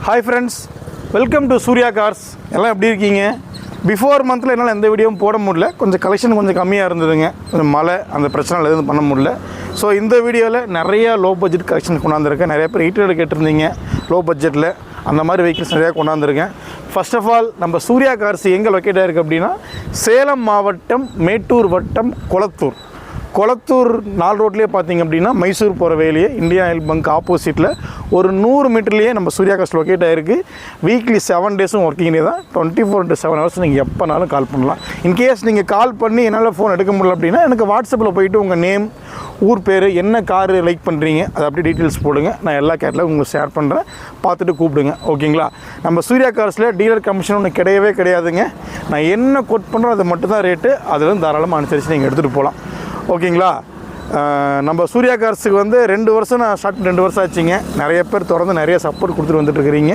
Hi friends, welcome to Surya cars. எல்லாம் எப்படி இருக்கீங்க? பிஃபோர் மந்தில் என்னால் எந்த வீடியோவும் போட முடியல, கொஞ்சம் கலெக்ஷன் கொஞ்சம் கம்மியாக இருந்ததுங்க, கொஞ்சம் மழை அந்த பிரச்சனை எதுவும் பண்ண முடியல. ஸோ இந்த வீடியோவில் நிறையா லோ பட்ஜெட் கலெக்ஷன் கொண்டாந்துருக்கேன். நிறைய பேர் 800 கேட்டிருந்தீங்க லோ பட்ஜெட்டில், அந்த மாதிரி வெஹிக்கிள்ஸ் நிறையா கொண்டாந்துருக்கேன். ஃபர்ஸ்ட் ஆஃப் ஆல் நம்ம சூர்யா கார்ஸ் எங்கே லொக்கேட் ஆகிருக்கு அப்படின்னா சேலம் மாவட்டம் மேட்டூர் வட்டம் கொளத்தூர் 4 ரோட்லேயே பார்த்தீங்க அப்படின்னா மைசூர் போகிற வேலையே இந்தியன் ஆயில் பங்க் ஆப்போசிட்டில் ஒரு 100 மீட்டர்லேயே நம்ம சூர்யா கார்ஸ் லொக்கேட் ஆகிருக்கு. வீக்லி 7 டேஸும் ஒர்க்கிங் டே தான். 24/7 ஹவர்ஸ் நீங்கள் எப்போனாலும் கால் பண்ணலாம். இன்கேஸ் நீங்கள் கால் பண்ணி என்னால் ஃபோன் எடுக்க முடியல அப்படின்னா எனக்கு வாட்ஸ்அப்பில் போய்ட்டு உங்கள் நேம், ஊர் பேர், என்ன காரு லைக் பண்ணுறீங்க அதை அப்படியே டீட்டெயில்ஸ் போடுங்க. நான் எல்லா கேட்டில் உங்களுக்கு ஷேர் பண்ணுறேன், பார்த்துட்டு கூப்பிடுங்க. ஓகேங்களா? நம்ம சூர்யா கார்ஸில் டீலர் கமிஷன் ஒன்று கிடையவே கிடையாதுங்க. நான் என்ன கோட் பண்ணுறோம் அது மட்டும்தான் ரேட்டு. அதில் தாராளமாக அனுசரித்து நீங்கள் எடுத்துகிட்டு போகலாம். ஓகேங்களா? நம்ம சூர்யா கார்ஸுக்கு வந்து 2 வருஷம் நான் ஸ்டார்ட் 2 வருஷம் ஆச்சுங்க. நிறைய பேர் தொடர்ந்து நிறைய சப்போர்ட் கொடுத்துட்டு வந்துட்டுருக்கிறீங்க.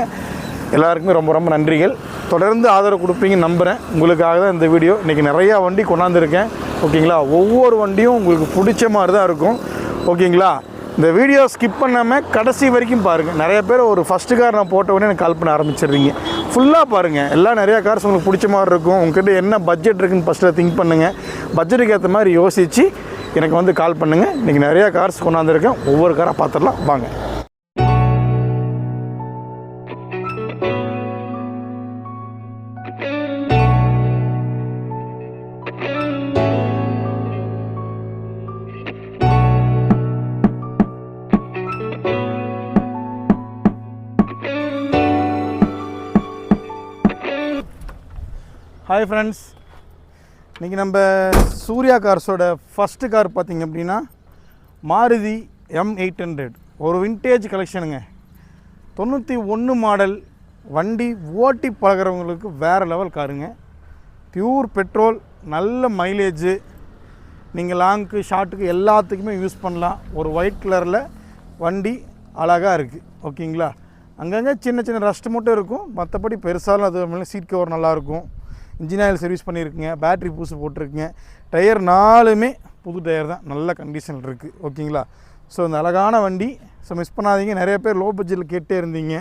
எல்லாருக்குமே ரொம்ப ரொம்ப நன்றிகள். தொடர்ந்து ஆதரவு கொடுப்பீங்கன்னு நம்புகிறேன். உங்களுக்காக தான் இந்த வீடியோ. இன்றைக்கி நிறையா வண்டி கொண்டாந்துருக்கேன். ஓகேங்களா? ஒவ்வொரு வண்டியும் உங்களுக்கு பிடிச்ச மாதிரி தான் இருக்கும். ஓகேங்களா? இந்த வீடியோ ஸ்கிப் பண்ணாமல் கடைசி வரைக்கும் பாருங்கள். நிறைய பேர் ஒரு ஃபஸ்ட்டு கார் நான் போட்ட உடனே எனக்கு கால் பண்ண ஆரம்பிச்சிடுறீங்க. ஃபுல்லாக பாருங்கள். எல்லாம் நிறையா கார்ஸ் உங்களுக்கு பிடிச்ச மாதிரி இருக்கும். உங்கள்கிட்ட என்ன பட்ஜெட் இருக்குதுன்னு ஃபஸ்ட்டில் திங்க் பண்ணுங்கள். பட்ஜெட்டுக்கு ஏற்ற மாதிரி யோசித்து எனக்கு வந்து கால் பண்ணுங்கள். இன்றைக்கி நிறையா கார்ஸ் கொண்டாந்துருக்கேன். ஒவ்வொரு காராக பார்த்துடலாம் வாங்க. ஹாய் ஃப்ரெண்ட்ஸ், இன்றைக்கி நம்ம சூர்யா கார்ஸோட ஃபஸ்ட்டு கார் பார்த்திங்க அப்படின்னா மாருதி M800. ஒரு வின்டேஜ் கலெக்ஷனுங்க. 91 மாடல் வண்டி. ஓட்டி பழகிறவங்களுக்கு வேறு லெவல் காருங்க. பியூர் பெட்ரோல், நல்ல மைலேஜு. நீங்கள் லாங்க்கு ஷார்ட்டுக்கு எல்லாத்துக்குமே யூஸ் பண்ணலாம். ஒரு ஒயிட் கலரில் வண்டி அழகாக இருக்குது. ஓகேங்களா? அங்கங்கே சின்ன சின்ன ரஸ்ட்டு மட்டும் இருக்கும், மற்றபடி பெருசாலும் அது மேலே சீட் கவர் நல்லாயிருக்கும். இன்ஜின் ஆயில் சர்வீஸ் பண்ணியிருக்குங்க. பேட்ரி பூசு போட்டிருக்குங்க. டயர் 4மே புது டயர் தான், நல்ல கண்டிஷனில் இருக்குது. ஓகேங்களா? ஸோ இந்த அழகான வண்டி. ஸோ மிஸ் பண்ணாதீங்க. நிறைய பேர் லோ பட்ஜெட்டில் கேட்டே இருந்தீங்க,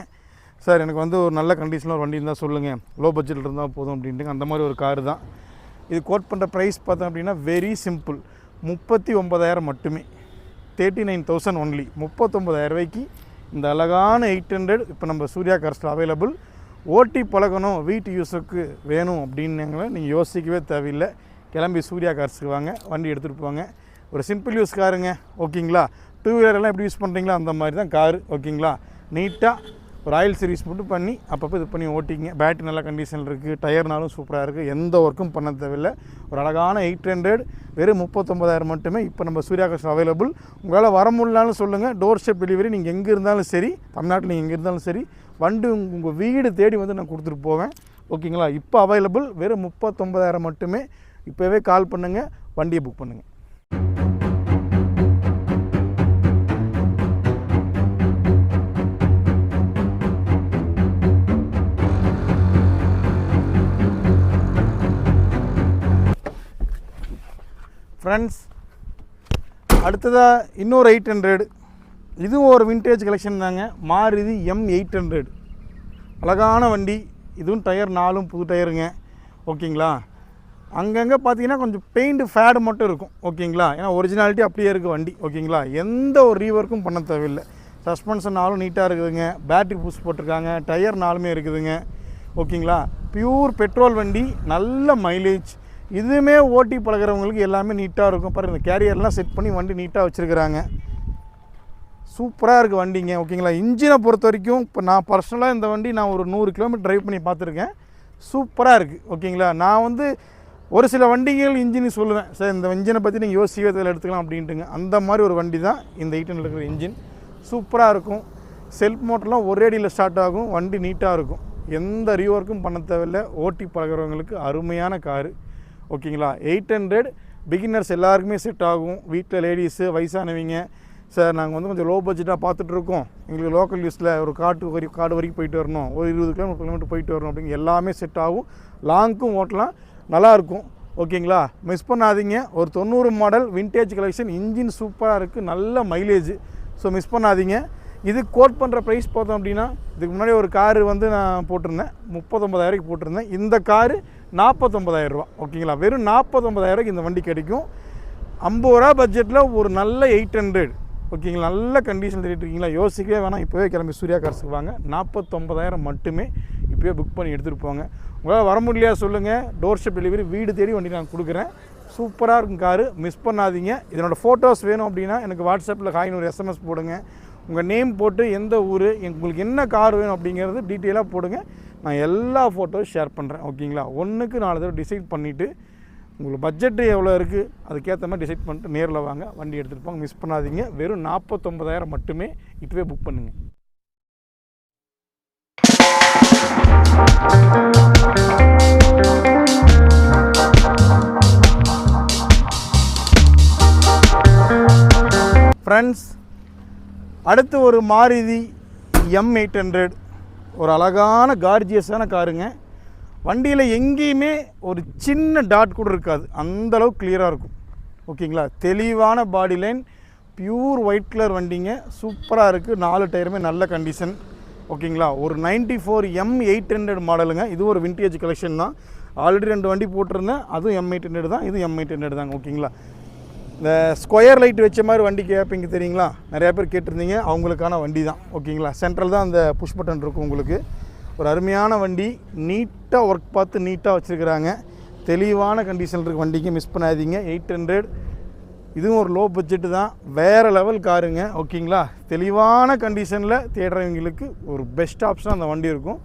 சார் எனக்கு வந்து ஒரு நல்ல கண்டிஷனில் ஒரு வண்டி இருந்தால் சொல்லுங்கள், லோ பட்ஜெட்டில் இருந்தால் போதும் அப்படின்ட்டு. அந்த மாதிரி ஒரு காரு தான் இது. கோட் பண்ணுற ப்ரைஸ் பார்த்தோம் அப்படின்னா வெரி சிம்பிள், 39,000 மட்டுமே. 39,000 ஒன்லி. 39,000 ரூபாய்க்கு இந்த அழகான 800 இப்போ நம்ம சூர்யா கார்ஸில் அவைலபிள். ஓட்டி பழகணும், வீட்டு யூஸுக்கு வேணும் அப்படின்னாங்களே நீங்கள் யோசிக்கவே தேவையில்லை. கிளம்பி சூர்யா கார்ஸுக்கு வாங்க, வண்டி எடுத்துகிட்டு போங்க. ஒரு சிம்பிள் யூஸ் காருங்க. ஓகேங்களா? 2 வீலரெல்லாம் எப்படி யூஸ் பண்ணுறீங்களோ அந்த மாதிரி தான் காரு. ஓகேங்களா? நீட்டாக ஒரு ஆயில் சர்வீஸ் மட்டும் பண்ணி அப்பப்போ இது பண்ணி ஓட்டிங்க. பேட்டரி நல்ல கண்டிஷனில் இருக்குது. டயர்னாலும் சூப்பராக இருக்குது. எந்த ஒர்க்கும் பண்ண தேவையில்லை. ஒரு அழகான 800 வெறும் 39,000 மட்டுமே இப்போ நம்ம சூர்யா கார்ஸ் அவைலபிள். உங்களால் வர முடியலனாலும் சொல்லுங்கள். டோர் ஸ்டெப் டெலிவரி நீங்கள் எங்கே இருந்தாலும் சரி, தமிழ்நாட்டில் நீங்கள் எங்கே இருந்தாலும் சரி, வண்டி உங்கள் வீடு தேடி வந்து நான் கொடுத்துட்டு போவேன். ஓகேங்களா? இப்போ அவைலபிள் வெறும் 39,000 மட்டுமே. இப்போவே கால் பண்ணுங்கள், வண்டியை புக் பண்ணுங்கள். ஃப்ரெண்ட்ஸ், அடுத்ததாக இன்னொரு 800. இதுவும் ஒரு வின்டேஜ் கலெக்ஷன் தாங்க. மாருதி M800 அழகான வண்டி. இதுவும் டயர் 4ம் புது டயருங்க. ஓகேங்களா? அங்கங்கே பார்த்தீங்கன்னா கொஞ்சம் பெயிண்ட் ஃபேடு மட்டும் இருக்கும். ஓகேங்களா? ஏன்னா ஒரிஜினாலிட்டி அப்படியே இருக்குது வண்டி. ஓகேங்களா? எந்த ஒரு ரீவொர்க்கும் பண்ண தேவையில்லை. சஸ்பென்ஷன் 4ம் நீட்டாக இருக்குதுங்க. பேட்ரி பூஸ் போட்டிருக்காங்க. டயர் 4மே இருக்குதுங்க. ஓகேங்களா? பியூர் பெட்ரோல் வண்டி, நல்ல மைலேஜ். இதுவுமே ஓட்டி பழகிறவங்களுக்கு எல்லாமே நீட்டாக இருக்கும். பாருங்கள், கேரியர்லாம் செட் பண்ணி வண்டி நீட்டாக வச்சுருக்கிறாங்க. சூப்பராக இருக்குது வண்டிங்க. ஓகேங்களா? இன்ஜினை பொறுத்த வரைக்கும் இப்போ நான் பர்சனலாக இந்த வண்டி நான் ஒரு 100 கிலோமீட்டர் ட்ரைவ் பண்ணி பார்த்துருக்கேன். சூப்பராக இருக்குது. ஓகேங்களா? நான் வந்து ஒரு சில வண்டிகள் இன்ஜின் சொல்லுவேன், சார் இந்த இன்ஜினை பற்றி நீங்கள் யோசிக்கவே இதில் எடுத்துக்கலாம் அப்படின்ட்டுங்க. அந்த மாதிரி ஒரு வண்டி தான் இந்த 800 இருக்கிற இன்ஜின். சூப்பராக இருக்கும். செல்ஃப் மோட்டர்லாம் ஒரே அடியில் ஸ்டார்ட் ஆகும். வண்டி நீட்டாக இருக்கும். எந்த ரீவொர்க்கும் பண்ண தேவையில்லை. ஓட்டி பழகிறவங்களுக்கு அருமையான காரு. ஓகேங்களா? 800 பிகினர்ஸ் எல்லாருக்குமே செட் ஆகும். வீட்டில் லேடிஸு, வயசானவங்க, சார் நாங்கள் வந்து கொஞ்சம் லோ பட்ஜெட்டாக பார்த்துட்ருக்கோம், எங்களுக்கு லோக்கல் யூஸில் ஒரு காடு வரைக்கும் போயிட்டு வரணும், ஒரு 20 கிலோமீட்டர் போயிட்டு வரணும் அப்படிங்க எல்லாமே செட் ஆகும். லாங்க்கும் ஓட்டலாம், நல்லாயிருக்கும். ஓகேங்களா? மிஸ் பண்ணாதீங்க. ஒரு 90 மாடல் வின்டேஜ் கலெக்ஷன். இன்ஜின் சூப்பராக இருக்குது, நல்ல மைலேஜ். ஸோ மிஸ் பண்ணாதீங்க. இது கோட் பண்ணுற ப்ரைஸ் பார்த்தோம் அப்படின்னா, இதுக்கு முன்னாடி ஒரு காரு வந்து நான் போட்டிருந்தேன் 39,000 போட்டிருந்தேன். இந்த காரு 49,000 ரூபா. ஓகேங்களா, வெறும் 49,000 இந்த வண்டி கிடைக்கும். 50 ரூபா பட்ஜெட்டில் ஒரு நல்ல 800. ஓகேங்களா, நல்ல கண்டிஷன் இருக்கீங்களா, யோசிக்கவே வேணாம், இப்போவே கிளம்பி சூர்யா கார்ஸுக்கு வாங்க. 49,000 மட்டுமே இப்போவே புக் பண்ணி எடுத்துகிட்டு போங்க. உங்களால் வர முடியலையா சொல்லுங்கள், டோர் ஸ்டெப் டெலிவரி வீடு தேடி வண்டி நான் கொடுக்குறேன். சூப்பராக இருக்கும் காரு, மிஸ் பண்ணாதீங்க. இதனோட ஃபோட்டோஸ் வேணும் அப்படின்னா எனக்கு வாட்ஸ்அப்பில் ஹாய்னு ஒரு SMS போடுங்க. உங்கள் நேம் போட்டு எந்த ஊர், உங்களுக்கு என்ன கார் வேணும் அப்படிங்கிறது டீட்டெயிலாக போடுங்க. நான் எல்லா ஃபோட்டோஸ் ஷேர் பண்ணுறேன். ஓகேங்களா, ஒன்றுக்கு 4 தடவை டிசைட் பண்ணிவிட்டு உங்களுக்கு பட்ஜெட்டு எவ்வளோ இருக்குது அதுக்கேற்ற மாதிரி டிசைட் பண்ணிட்டு நேரில் வாங்க, வண்டி எடுத்துகிட்டு போங்க. மிஸ் பண்ணாதீங்க. வெறும் 49,000 மட்டுமே இப்போவே புக் பண்ணுங்கள். ஃப்ரெண்ட்ஸ், அடுத்து ஒரு மாருதி M800, ஒரு அழகான கார்ஜியஸான காருங்க. வண்டியில் எங்கேயுமே ஒரு சின்ன டாட் கூட இருக்காது, அந்தளவுக்கு கிளியராக இருக்கும். ஓகேங்களா, தெளிவான பாடி லைன், பியூர் ஒயிட் கலர் வண்டிங்க, சூப்பராக இருக்குது. 4 டயருமே நல்ல கண்டிஷன். ஓகேங்களா, ஒரு 94 M800 மாடலுங்க. இது ஒரு விண்டேஜ் கலெக்ஷன் தான். ஆல்ரெடி 2 வண்டி போட்டிருந்தேன், அதுவும் M800 தான், இது M800 தாங்க. ஓகேங்களா, இந்த ஸ்கொயர் லைட் வச்ச மாதிரி வண்டி கேட்பீங்க தெரியுங்களா, நிறையா பேர் கேட்டிருந்தீங்க, அவங்களுக்கான வண்டி தான். ஓகேங்களா, சென்ட்ரல் தான் அந்த புஷ் பட்டன் இருக்கும் உங்களுக்கு. ஒரு அருமையான வண்டி, நீட்டாக ஒர்க் பார்த்து நீட்டாக வச்சுருக்கிறாங்க. தெளிவான கண்டிஷன் இருக்குது வண்டிக்கு, மிஸ் பண்ணாதீங்க. 800, இதுவும் ஒரு லோ பட்ஜெட்டு தான், வேறு லெவல் காருங்க. ஓகேங்களா, தெளிவான கண்டிஷனில் தேடுறவங்களுக்கு ஒரு பெஸ்ட் ஆப்ஷனாக அந்த வண்டி இருக்கும்.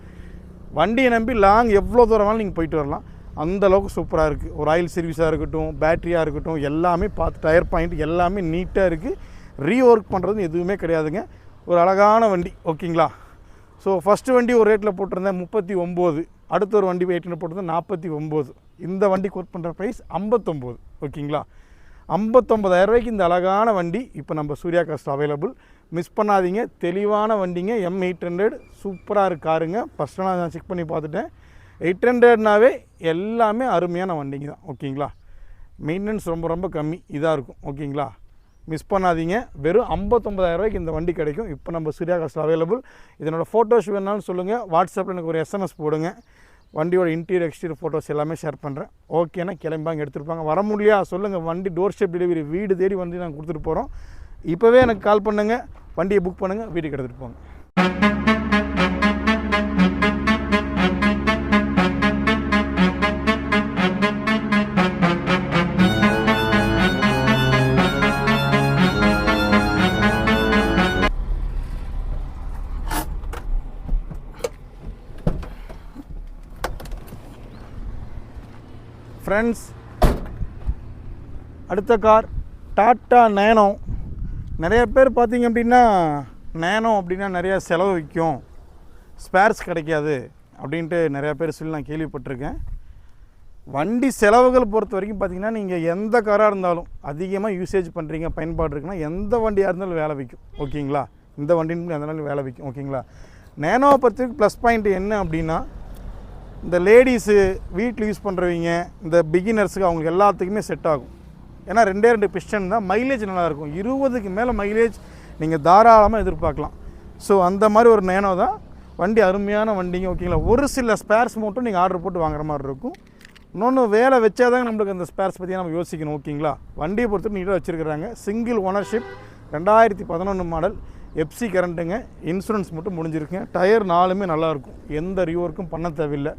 வண்டியை நம்பி லாங் எவ்வளோ தூரம் வேணாலும் நீங்கள் போயிட்டு வரலாம், அந்தளவுக்கு சூப்பராக இருக்குது. ஒரு ஆயில் சர்வீஸாக இருக்கட்டும், பேட்டரியாக இருக்கட்டும், எல்லாமே பார்த்து டயர் பாயிண்ட் எல்லாமே நீட்டாக இருக்குது. ரீஒர்க் பண்ணுறது எதுவுமே கிடையாதுங்க. ஒரு அழகான வண்டி. ஓகேங்களா, ஸோ ஃபஸ்ட்டு வண்டி ஒரு ரேட்டில் போட்டிருந்தேன் 39, அடுத்த ஒரு வண்டி 800 போட்டிருந்தேன் 49. இந்த வண்டி கோட் பண்ணுற ப்ரைஸ் 59. ஓகேங்களா, 59,000 ரூபாய்க்கு இந்த அழகான வண்டி இப்போ நம்ம சூர்யா கார்ஸ் அவைலபிள். மிஸ் பண்ணாதீங்க. தெளிவான வண்டிங்க, M800 சூப்பராக இருக்காருங்க. ஃபஸ்ட்டு நான் செக் பண்ணி பார்த்துட்டேன். 800னாவே எல்லாமே அருமையான வண்டிங்க தான். ஓகேங்களா, மெயின்டெனன்ஸ் ரொம்ப ரொம்ப கம்மி இதாக இருக்கும். ஓகேங்களா, மிஸ் பண்ணாதீங்க. வெறும் 59,000 ரூபாய்க்கு இந்த வண்டி கிடைக்கும் இப்போ நம்ம சூர்யா கார்ஸில் அவைலபிள். இதனோட ஃபோட்டோஸ் வேணாலும் சொல்லுங்கள், வாட்ஸ்அப்பில் எனக்கு ஒரு SMS போடுங்க. வண்டியோட இன்டீரியர் எக்ஸ்டீரியர் ஃபோட்டோஸ் எல்லாமே ஷேர் பண்ணுறேன். ஓகேனா கிளம்பாங்க, எடுத்துருப்பாங்க. வர முடியலையா சொல்லுங்கள், வண்டி டோர் ஸ்டெப் டெலிவரி வீடு தேடி வண்டி நாங்கள் கொடுத்துட்டு போகிறோம். இப்போவே எனக்கு கால் பண்ணுங்கள், வண்டியை புக் பண்ணுங்கள், வீட்டுக்கு எடுத்துகிட்டு போங்க. ஃப்ரெண்ட்ஸ், அடுத்த கார் டாட்டா நேனோ. நிறைய பேர் பார்த்திங்க அப்படின்னா நேனோ அப்படின்னா நிறையா செலவு விற்கும், ஸ்பேர்ஸ் கிடைக்காது அப்படின்ட்டு நிறையா பேர் சொல்லி நான் கேள்விப்பட்டிருக்கேன். வண்டி செலவுகள் பொறுத்த வரைக்கும் பார்த்திங்கன்னா நீங்கள் எந்த காராக இருந்தாலும் அதிகமாக யூசேஜ் பண்ணுறீங்க, பயன்பாடு இருக்குன்னா எந்த வண்டியாக இருந்தாலும் வேலை விற்கும். ஓகேங்களா, இந்த வண்டின்னு எந்த நாளும் வேலை விற்கும். ஓகேங்களா, நேனோவை பொறுத்தவரைக்கும் ப்ளஸ் பாயிண்ட் என்ன அப்படின்னா, இந்த லேடிஸு வீட்டில் யூஸ் பண்ணுறவங்க, இந்த பிகினர்ஸுக்கு அவங்களுக்கு எல்லாத்துக்குமே செட் ஆகும். ஏன்னா 2 பிஸ்டன் தான், மைலேஜ் நல்லாயிருக்கும். 20க்கு மேலே மைலேஜ் நீங்கள் தாராளமாக எதிர்பார்க்கலாம். ஸோ அந்த மாதிரி ஒரு நேனோ தான் வண்டி, அருமையான வண்டிங்க. ஓகேங்களா, ஒரு சில ஸ்பேர்ஸ் மட்டும் நீங்கள் ஆர்டர் போட்டு வாங்குற மாதிரி இருக்கும். இன்னொன்று வேலை வச்சாதாங்க நம்மளுக்கு அந்த ஸ்பேர்ஸ் பற்றி நம்ம யோசிக்கணும். ஓகேங்களா, வண்டியை பொறுத்து நீட்டாக வச்சுருக்கிறாங்க. சிங்கிள் ஓனர்ஷிப், 2011 மாடல், FC கரண்ட்டுங்க. இன்சூரன்ஸ் மட்டும் முடிஞ்சிருக்குங்க. டயர் 4மே நல்லாயிருக்கும், எந்த ரீஒர்க்கும் பண்ண தேவையில்லை.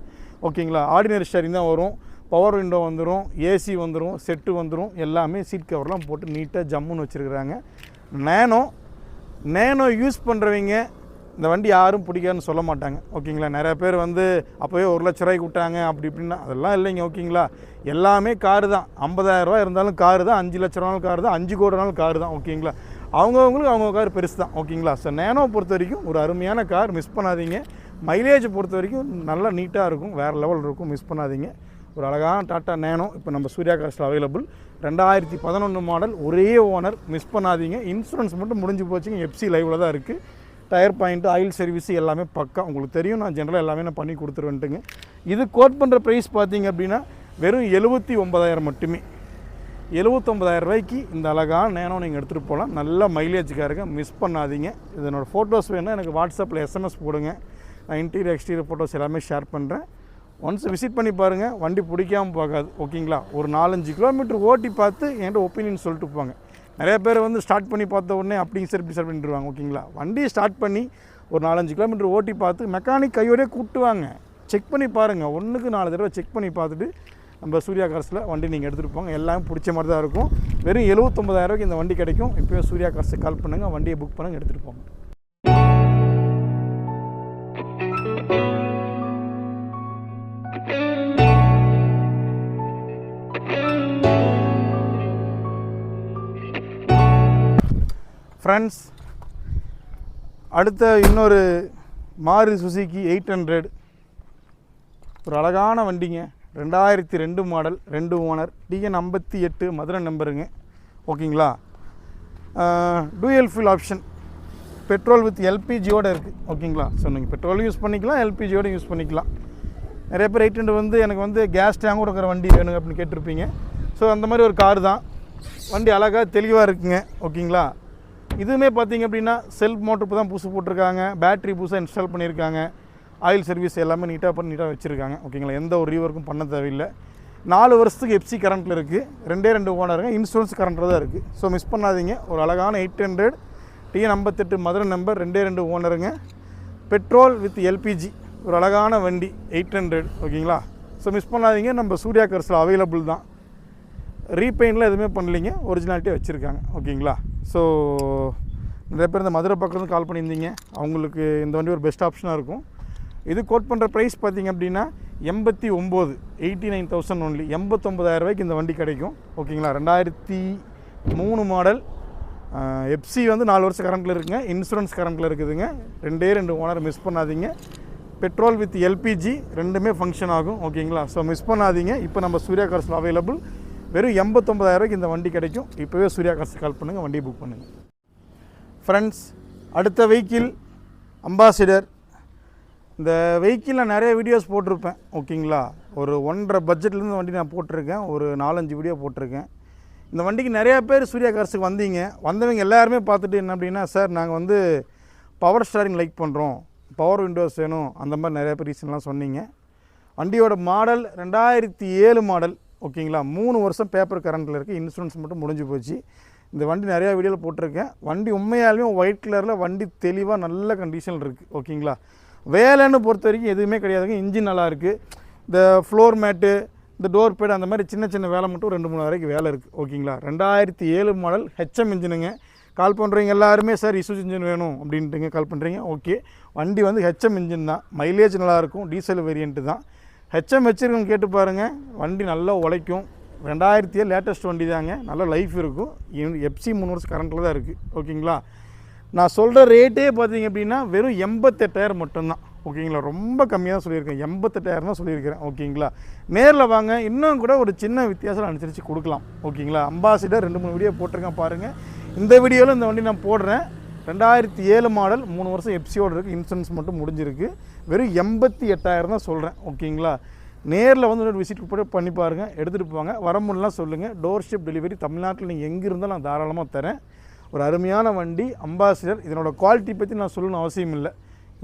ஓகேங்களா, ஆர்டினரி ஸ்டேரிங் தான் வரும், பவர் விண்டோ வந்துடும், ஏசி வந்துடும், செட்டு வந்துடும், எல்லாமே சீட் கவர்லாம் போட்டு நீட்டாக ஜம்முன்னு வச்சுருக்குறாங்க. நேனோ யூஸ் பண்ணுறவங்க இந்த வண்டி யாரும் பிடிக்காதுன்னு சொல்ல மாட்டாங்க. ஓகேங்களா, நிறையா பேர் வந்து அப்போவே 1 லட்ச ரூபாய்க்கு விட்டாங்க அப்படி இப்படின்னா அதெல்லாம் இல்லைங்க. ஓகேங்களா, எல்லாமே காரு தான். 50,000 ரூபா இருந்தாலும் காரு தான், 5 லட்ச ரூபாயும் காரு தான், 5 கோடி ரூபாயும் காரு தான். ஓகேங்களா, அவங்கவுங்களுக்கு அவங்க கார் பெருசு தான். ஓகேங்களா, ஸோ நேனோ பொறுத்த வரைக்கும் ஒரு அருமையான கார், மிஸ் பண்ணாதீங்க. மைலேஜ் பொறுத்த வரைக்கும் நல்லா நீட்டாக இருக்கும், வேறு லெவல் இருக்கும், மிஸ் பண்ணாதீங்க. ஒரு அழகான டாட்டா நேனோ இப்போ நம்ம சூர்யா கார்ஸில் அவைலபிள். 2011 மாடல், ஒரே ஓனர், மிஸ் பண்ணாதீங்க. இன்சூரன்ஸ் மட்டும் முடிஞ்சு போச்சுங்க, FC லைவில் தான் இருக்குது. டயர் பாயிண்ட்டு, ஆயில் சர்வீஸ் எல்லாமே பக்கா. உங்களுக்கு தெரியும், நான் ஜென்ரலாக எல்லாமே நான் பண்ணி கொடுத்துருவேன்ட்டுங்க. இது கோட் பண்ணுற ப்ரைஸ் பார்த்திங்க அப்படின்னா வெறும் 79,000 மட்டுமே. 79,000 ரூபாய்க்கு இந்த அழகான நேனோ நீங்கள் எடுத்துகிட்டு போகலாம். நல்ல மைலேஜுக்காக மிஸ் பண்ணாதீங்க. இதனோட ஃபோட்டோஸ் வேணுன்னா எனக்கு வாட்ஸ்அப்பில் எஸ்எம்எஸ் போடுங்க. நான் இன்டீரியர் எக்ஸ்டீரியர் ஃபோட்டோஸ் எல்லாமே ஷேர் பண்ணுறேன். ஒன்ஸ் விசிட் பண்ணி பாருங்கள், வண்டி பிடிக்காமல் போகாது. ஓகேங்களா? ஒரு 4-5 கிலோமீட்டர் ஓட்டி பார்த்து என்கிட்ட ஒப்பீனியன் சொல்லிட்டு போங்க. நிறைய பேர் வந்து ஸ்டார்ட் பண்ணி பார்த்த உடனே அப்படிங்க சார் இப்படி சார் பண்ணிட்டுருவாங்க. ஓகேங்களா? வண்டியை ஸ்டார்ட் பண்ணி ஒரு 4-5 கிலோமீட்டர் ஓட்டி பார்த்து மெக்கானிக் கையோடய கூப்பிட்டுவாங்க. செக் பண்ணி பாருங்கள். 1க்கு 4 தடவை செக் பண்ணி பார்த்துட்டு நம்ம சூர்யா கார்ஸில் வண்டி நீங்கள் எடுத்துகிட்டு போங்க. எல்லாமே பிடிச்ச மாதிரி தான் இருக்கும். வெறும் 79,000 ரூபாய்க்கு இந்த வண்டி கிடைக்கும். இப்போயே சூர்யா கார்ஸுக்கு கால் பண்ணுங்கள், வண்டியை புக் பண்ணுங்கள், எடுத்துகிட்டு போங்க. ஃப்ரெண்ட்ஸ், அடுத்த இன்னொரு மாருதி சுசுகி 800 ஒரு அழகான வண்டிங்க. 2002 மாடல், 2 ஓனர், டிஎன் 58 மதுரை நம்பருங்க. ஓகேங்களா? Dual fuel option, petrol with எல்பிஜியோடு இருக்குது. ஓகேங்களா? ஸோ நீங்கள் பெட்ரோலும் யூஸ் பண்ணிக்கலாம், எல்பிஜியோடு யூஸ் பண்ணிக்கலாம். நிறைய பேர் 800 வந்து எனக்கு வந்து கேஸ் டேங்கோட இருக்கிற வண்டி வேணுங்க அப்படின்னு கேட்டிருப்பீங்க. ஸோ அந்த மாதிரி ஒரு கார் தான். வண்டி அழகாக தெளிவாக இருக்குங்க. ஓகேங்களா? இதுவுமே பார்த்திங்க அப்படின்னா செல்ஃப் மோட்டர் இப்போ தான் புதுசு போட்டிருக்காங்க. பேட்ரி புதுசாக இன்ஸ்டால் பண்ணியிருக்காங்க. ஆயில் சர்வீஸ் எல்லாமே நீட்டாக பண்ணி நீட்டாக வச்சுருக்காங்க. ஓகேங்களா? எந்த ஒரு ரீவொர்க்கும் பண்ண தேவையில்லை. 4 வருஷத்துக்கு எஃப்சி கரண்ட்டில் இருக்குது. 2 ஓனருங்க. இன்சூரன்ஸ் கரண்ட்டில் தான் இருக்குது. ஸோ மிஸ் பண்ணாதீங்க. ஒரு அழகான 800 டிஎன் 58 மதுரை நம்பர், 2 ஓனருங்க. பெட்ரோல் வித் எல்பிஜி ஒரு அழகான வண்டி 800. ஓகேங்களா? ஸோ மிஸ் பண்ணாதீங்க. நம்ம சூர்யா கார்ஸில் அவைலபிள் தான். ரீபெயின்லாம் எதுவுமே பண்ணலிங்க, ஒரிஜினாலிட்டியாக வச்சுருக்காங்க. ஓகேங்களா? ஸோ நிறைய பேர் இந்த மதுரை பக்கத்துலேருந்து கால் பண்ணியிருந்தீங்க. அவங்களுக்கு இந்த வண்டி ஒரு பெஸ்ட் ஆப்ஷனாக இருக்கும். இது கோட் பண்ணுற ப்ரைஸ் பார்த்திங்க அப்படின்னா 89,000 ஒன்லி. 89,000 ரூபாய்க்கு இந்த வண்டி கிடைக்கும். ஓகேங்களா? 2003 மாடல், எஃப்சி வந்து 4 வருஷம் கரண்ட்டில் இருக்குங்க. இன்சூரன்ஸ் கரண்ட்டில் இருக்குதுங்க. 2 ஓனர், மிஸ் பண்ணாதீங்க. பெட்ரோல் வித் எல்பிஜி ரெண்டுமே ஃபங்க்ஷன் ஆகும். ஓகேங்களா? ஸோ மிஸ் பண்ணாதீங்க. இப்போ நம்ம சூர்யா கார்ஸில் அவைலபிள். வெறும் 89,000 ரூபாய்க்கு இந்த வண்டி கிடைக்கும். இப்போவே சூர்யா கார்ஸுக்கு கால் பண்ணுங்கள், வண்டியை புக் பண்ணுங்கள். ஃப்ரெண்ட்ஸ், அடுத்த வெஹிக்கிள் அம்பாசிடர். இந்த வெஹிக்கிள் நான் நிறைய வீடியோஸ் போட்டிருப்பேன். ஓகேங்களா? ஒரு 1.5 பட்ஜெட்லேருந்து வண்டி நான் போட்டிருக்கேன். ஒரு 4-5 வீடியோ போட்டிருக்கேன். இந்த வண்டிக்கு நிறையா பேர் சூர்யா கார்ஸுக்கு வந்தவங்க எல்லாருமே பார்த்துட்டு என்ன அப்படின்னா, சார் நாங்கள் வந்து பவர் ஸ்டாரிங் லைக் பண்ணுறோம், பவர் விண்டோஸ் வேணும், அந்த மாதிரி நிறைய பேர் ரீசன்லாம் சொன்னீங்க. வண்டியோட மாடல் 2007 மாடல். ஓகேங்களா? 3 வருஷம் பேப்பர் கரண்ட்டில் இருக்குது. இன்சூரன்ஸ் மட்டும் முடிஞ்சு போச்சு. இந்த வண்டி நிறையா வீடியோவில் போட்டிருக்கேன். வண்டி உண்மையாலுமே ஒயிட் கலரில் வண்டி தெளிவாக நல்ல கண்டிஷனில் இருக்குது. ஓகேங்களா? வேலைன்னு பொறுத்த வரைக்கும் எதுவுமே கிடையாதுங்க. இன்ஜின் நல்லா இருக்குது. இந்த ஃப்ளோர் மேட்டு, இந்த டோர் பேடு, அந்த மாதிரி சின்ன சின்ன வேலை மட்டும் 2-3 வரைக்கும் வேலை இருக்குது. ஓகேங்களா? 2007 மாடல் ஹெச்எம் இன்ஜினுங்க. கால் பண்ணுறீங்க எல்லாருமே சார் இசூஸ் இன்ஜின் வேணும் அப்படின்ட்டுங்க கால் பண்ணுறீங்க. ஓகே, வண்டி வந்து ஹெச்எம் இன்ஜின் தான். மைலேஜ் நல்லாயிருக்கும். டீசல் வேரியண்ட்டு தான். ஹெச்எம் வச்சுருக்கோன்னு கேட்டு பாருங்கள். வண்டி நல்லா உழைக்கும். 2007 லேட்டஸ்ட் வண்டி தாங்க. நல்ல லைஃப் இருக்கும். எஃப்சி 3 வருஷம் கரண்ட்டில் தான் இருக்குது. ஓகேங்களா? நான் சொல்கிற ரேட்டே பார்த்தீங்க அப்படின்னா வெறும் 88,000 மட்டும்தான். ஓகேங்களா? ரொம்ப கம்மியாக தான் சொல்லியிருக்கேன். 88,000 தான் சொல்லியிருக்கிறேன். ஓகேங்களா? நேரில் வாங்க, இன்னும் கூட ஒரு சின்ன வித்தியாசம் அனுசரித்து கொடுக்கலாம். ஓகேங்களா? அம்பாசிடர் 2-3 வீடியோ போட்டிருக்கேன் பாருங்கள். இந்த வீடியோவில் இந்த வண்டி நான் போடுறேன். 2007 மாடல், 3 வருஷம் எஃப்சியோடு இருக்குது. இன்சூரன்ஸ் மட்டும் முடிஞ்சிருக்கு. வெறும் 88,000 தான் சொல்கிறேன். ஓகேங்களா? நேரில் வந்து ஒரு விசிட் பண்ணி பாருங்கள், எடுத்துகிட்டு போவாங்க. வர முடியலாம் சொல்லுங்கள். டோர் ஸ்டெப் டெலிவரி தமிழ்நாட்டில் நீங்கள் எங்கே இருந்தாலும் நான் தாராளமாக தரேன். ஒரு அருமையான வண்டி அம்பாசிடர். இதனோட குவாலிட்டி பற்றி நான் சொல்லணும்னு அவசியம் இல்லை.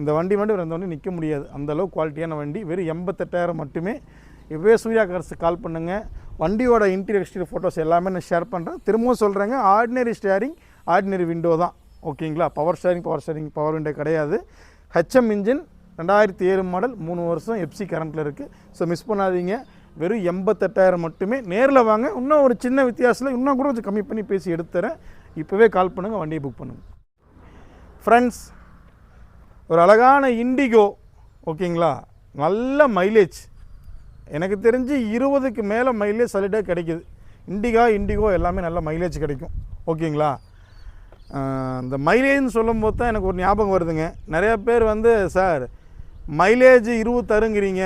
இந்த வண்டி மட்டும் இந்த வண்டி நிற்க முடியாது, அந்தளவு குவாலிட்டியான வண்டி. வெறும் 88,000 மட்டுமே. இப்போவே சூர்யா கார்ஸுக்கு கால் பண்ணுங்கள். வண்டியோட இன்டீரியர் எக்ஸ்டீரியர் ஃபோட்டோஸ் எல்லாமே நான் ஷேர் பண்ணுறேன். திரும்பவும் சொல்கிறேங்க, ஆர்டினரி ஸ்டேரிங், ஆர்டினரி விண்டோ தான். ஓகேங்களா? பவர் ஸ்டேரிங், பவர் விண்டோ கிடையாது. ஹெச்எம் இன்ஜின், 2007 மாடல், 3 வருஷம் எஃப்சி கரண்ட்டில் இருக்குது. ஸோ மிஸ் பண்ணாதீங்க. வெறும் 88,000 மட்டுமே. நேரில் வாங்க. இன்னும் ஒரு சின்ன வித்தியாசத்தில் இன்னும் கூட கொஞ்சம் கம்மி பண்ணி பேசி எடுத்துறேன். இப்போவே கால் பண்ணுங்கள், வண்டியை புக் பண்ணுங்கள். ஃப்ரெண்ட்ஸ், ஒரு அழகான இண்டிகோ. ஓகேங்களா? நல்ல மைலேஜ். எனக்கு தெரிஞ்சு 20க்கு மேலே மைலேஜ் சாலிடாக கிடைக்கிது. இண்டிகோ எல்லாமே நல்ல மைலேஜ் கிடைக்கும். ஓகேங்களா? இந்த மைலேஜ்னு சொல்லும்போது தான் எனக்கு ஒரு ஞாபகம் வருதுங்க. நிறையா பேர் வந்து சார் மைலேஜ் 20 தருங்கிறீங்க,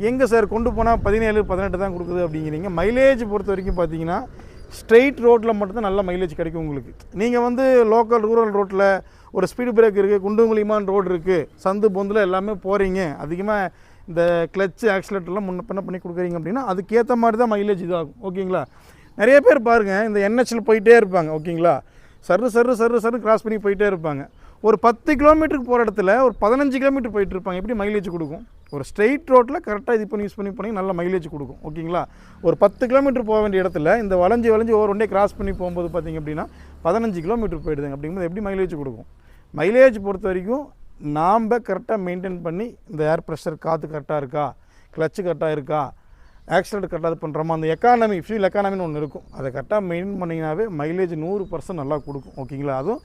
எங்கே சார் கொண்டு போனால் 17-18 தான் கொடுக்குது அப்படிங்கிறீங்க. மைலேஜ் பொறுத்த வரைக்கும் பார்த்தீங்கன்னா ஸ்ட்ரெயிட் ரோட்டில் மட்டும்தான் நல்ல மைலேஜ் கிடைக்கும் உங்களுக்கு. நீங்கள் வந்து லோக்கல் ரூரல் ரோட்டில் ஒரு ஸ்பீடு பிரேக் இருக்குது, குண்டுங்குழிமான ரோடு இருக்குது, சந்து பொந்தில் எல்லாமே போகிறீங்க, அதிகமாக இந்த கிளச்சு ஆக்சிலேட்டர்லாம் முன்ன பண்ணி கொடுக்குறீங்க அப்படின்னா அதுக்கேற்ற மாதிரி தான் மைலேஜ் இதாகும். ஓகேங்களா? நிறைய பேர் பாருங்கள் இந்த என்ஹெச்சில் போயிட்டே இருப்பாங்க ஓகேங்களா, சர்ரு கிராஸ் பண்ணி போயிட்டே இருப்பாங்க. ஒரு 10 கிலோமீட்டருக்கு போகிற இடத்துல ஒரு 15 கிலோமீட்டர் போயிட்டு இருப்பாங்க. எப்படி மைலேஜ் கொடுக்கும்? ஒரு ஸ்ட்ரெயிட் ரோட்டில் கரெக்டாக இது பண்ணி யூஸ் பண்ணி போனீங்க நல்ல மைலேஜ் கொடுக்கும் ஓகேங்களா. ஒரு 10 கிலோமீட்டர் போக வேண்டிய இடத்துல இந்த வளைஞ்சி ஒவ்வொரு ஒன்றே கிராஸ் பண்ணி போகும்போது பார்த்திங்க அப்படின்னா 15 கிலோமீட்டர் போயிடுதுங்க. அப்படிங்கும்போது எப்படி மைலேஜ் கொடுக்கும்? மைலேஜ் பொறுத்த வரைக்கும் நாம் கரெக்டாக மெயின்டைன் பண்ணி இந்த ஏர் ப்ரெஷர் காற்று கரெக்டாக இருக்கா, கிளச்சு கரெக்டாக இருக்கா, ஆக்சிடென்ட் கரெக்டாக பண்ணுறோமா, அந்த எக்கானமி ஃபியூல் எக்கானமின்னு ஒன்று இருக்கும், அதை கரெக்டாக மெயின்டைன் பண்ணிங்கனாவே மைலேஜ் 100% நல்லா கொடுக்கும் ஓகேங்களா. அதுவும்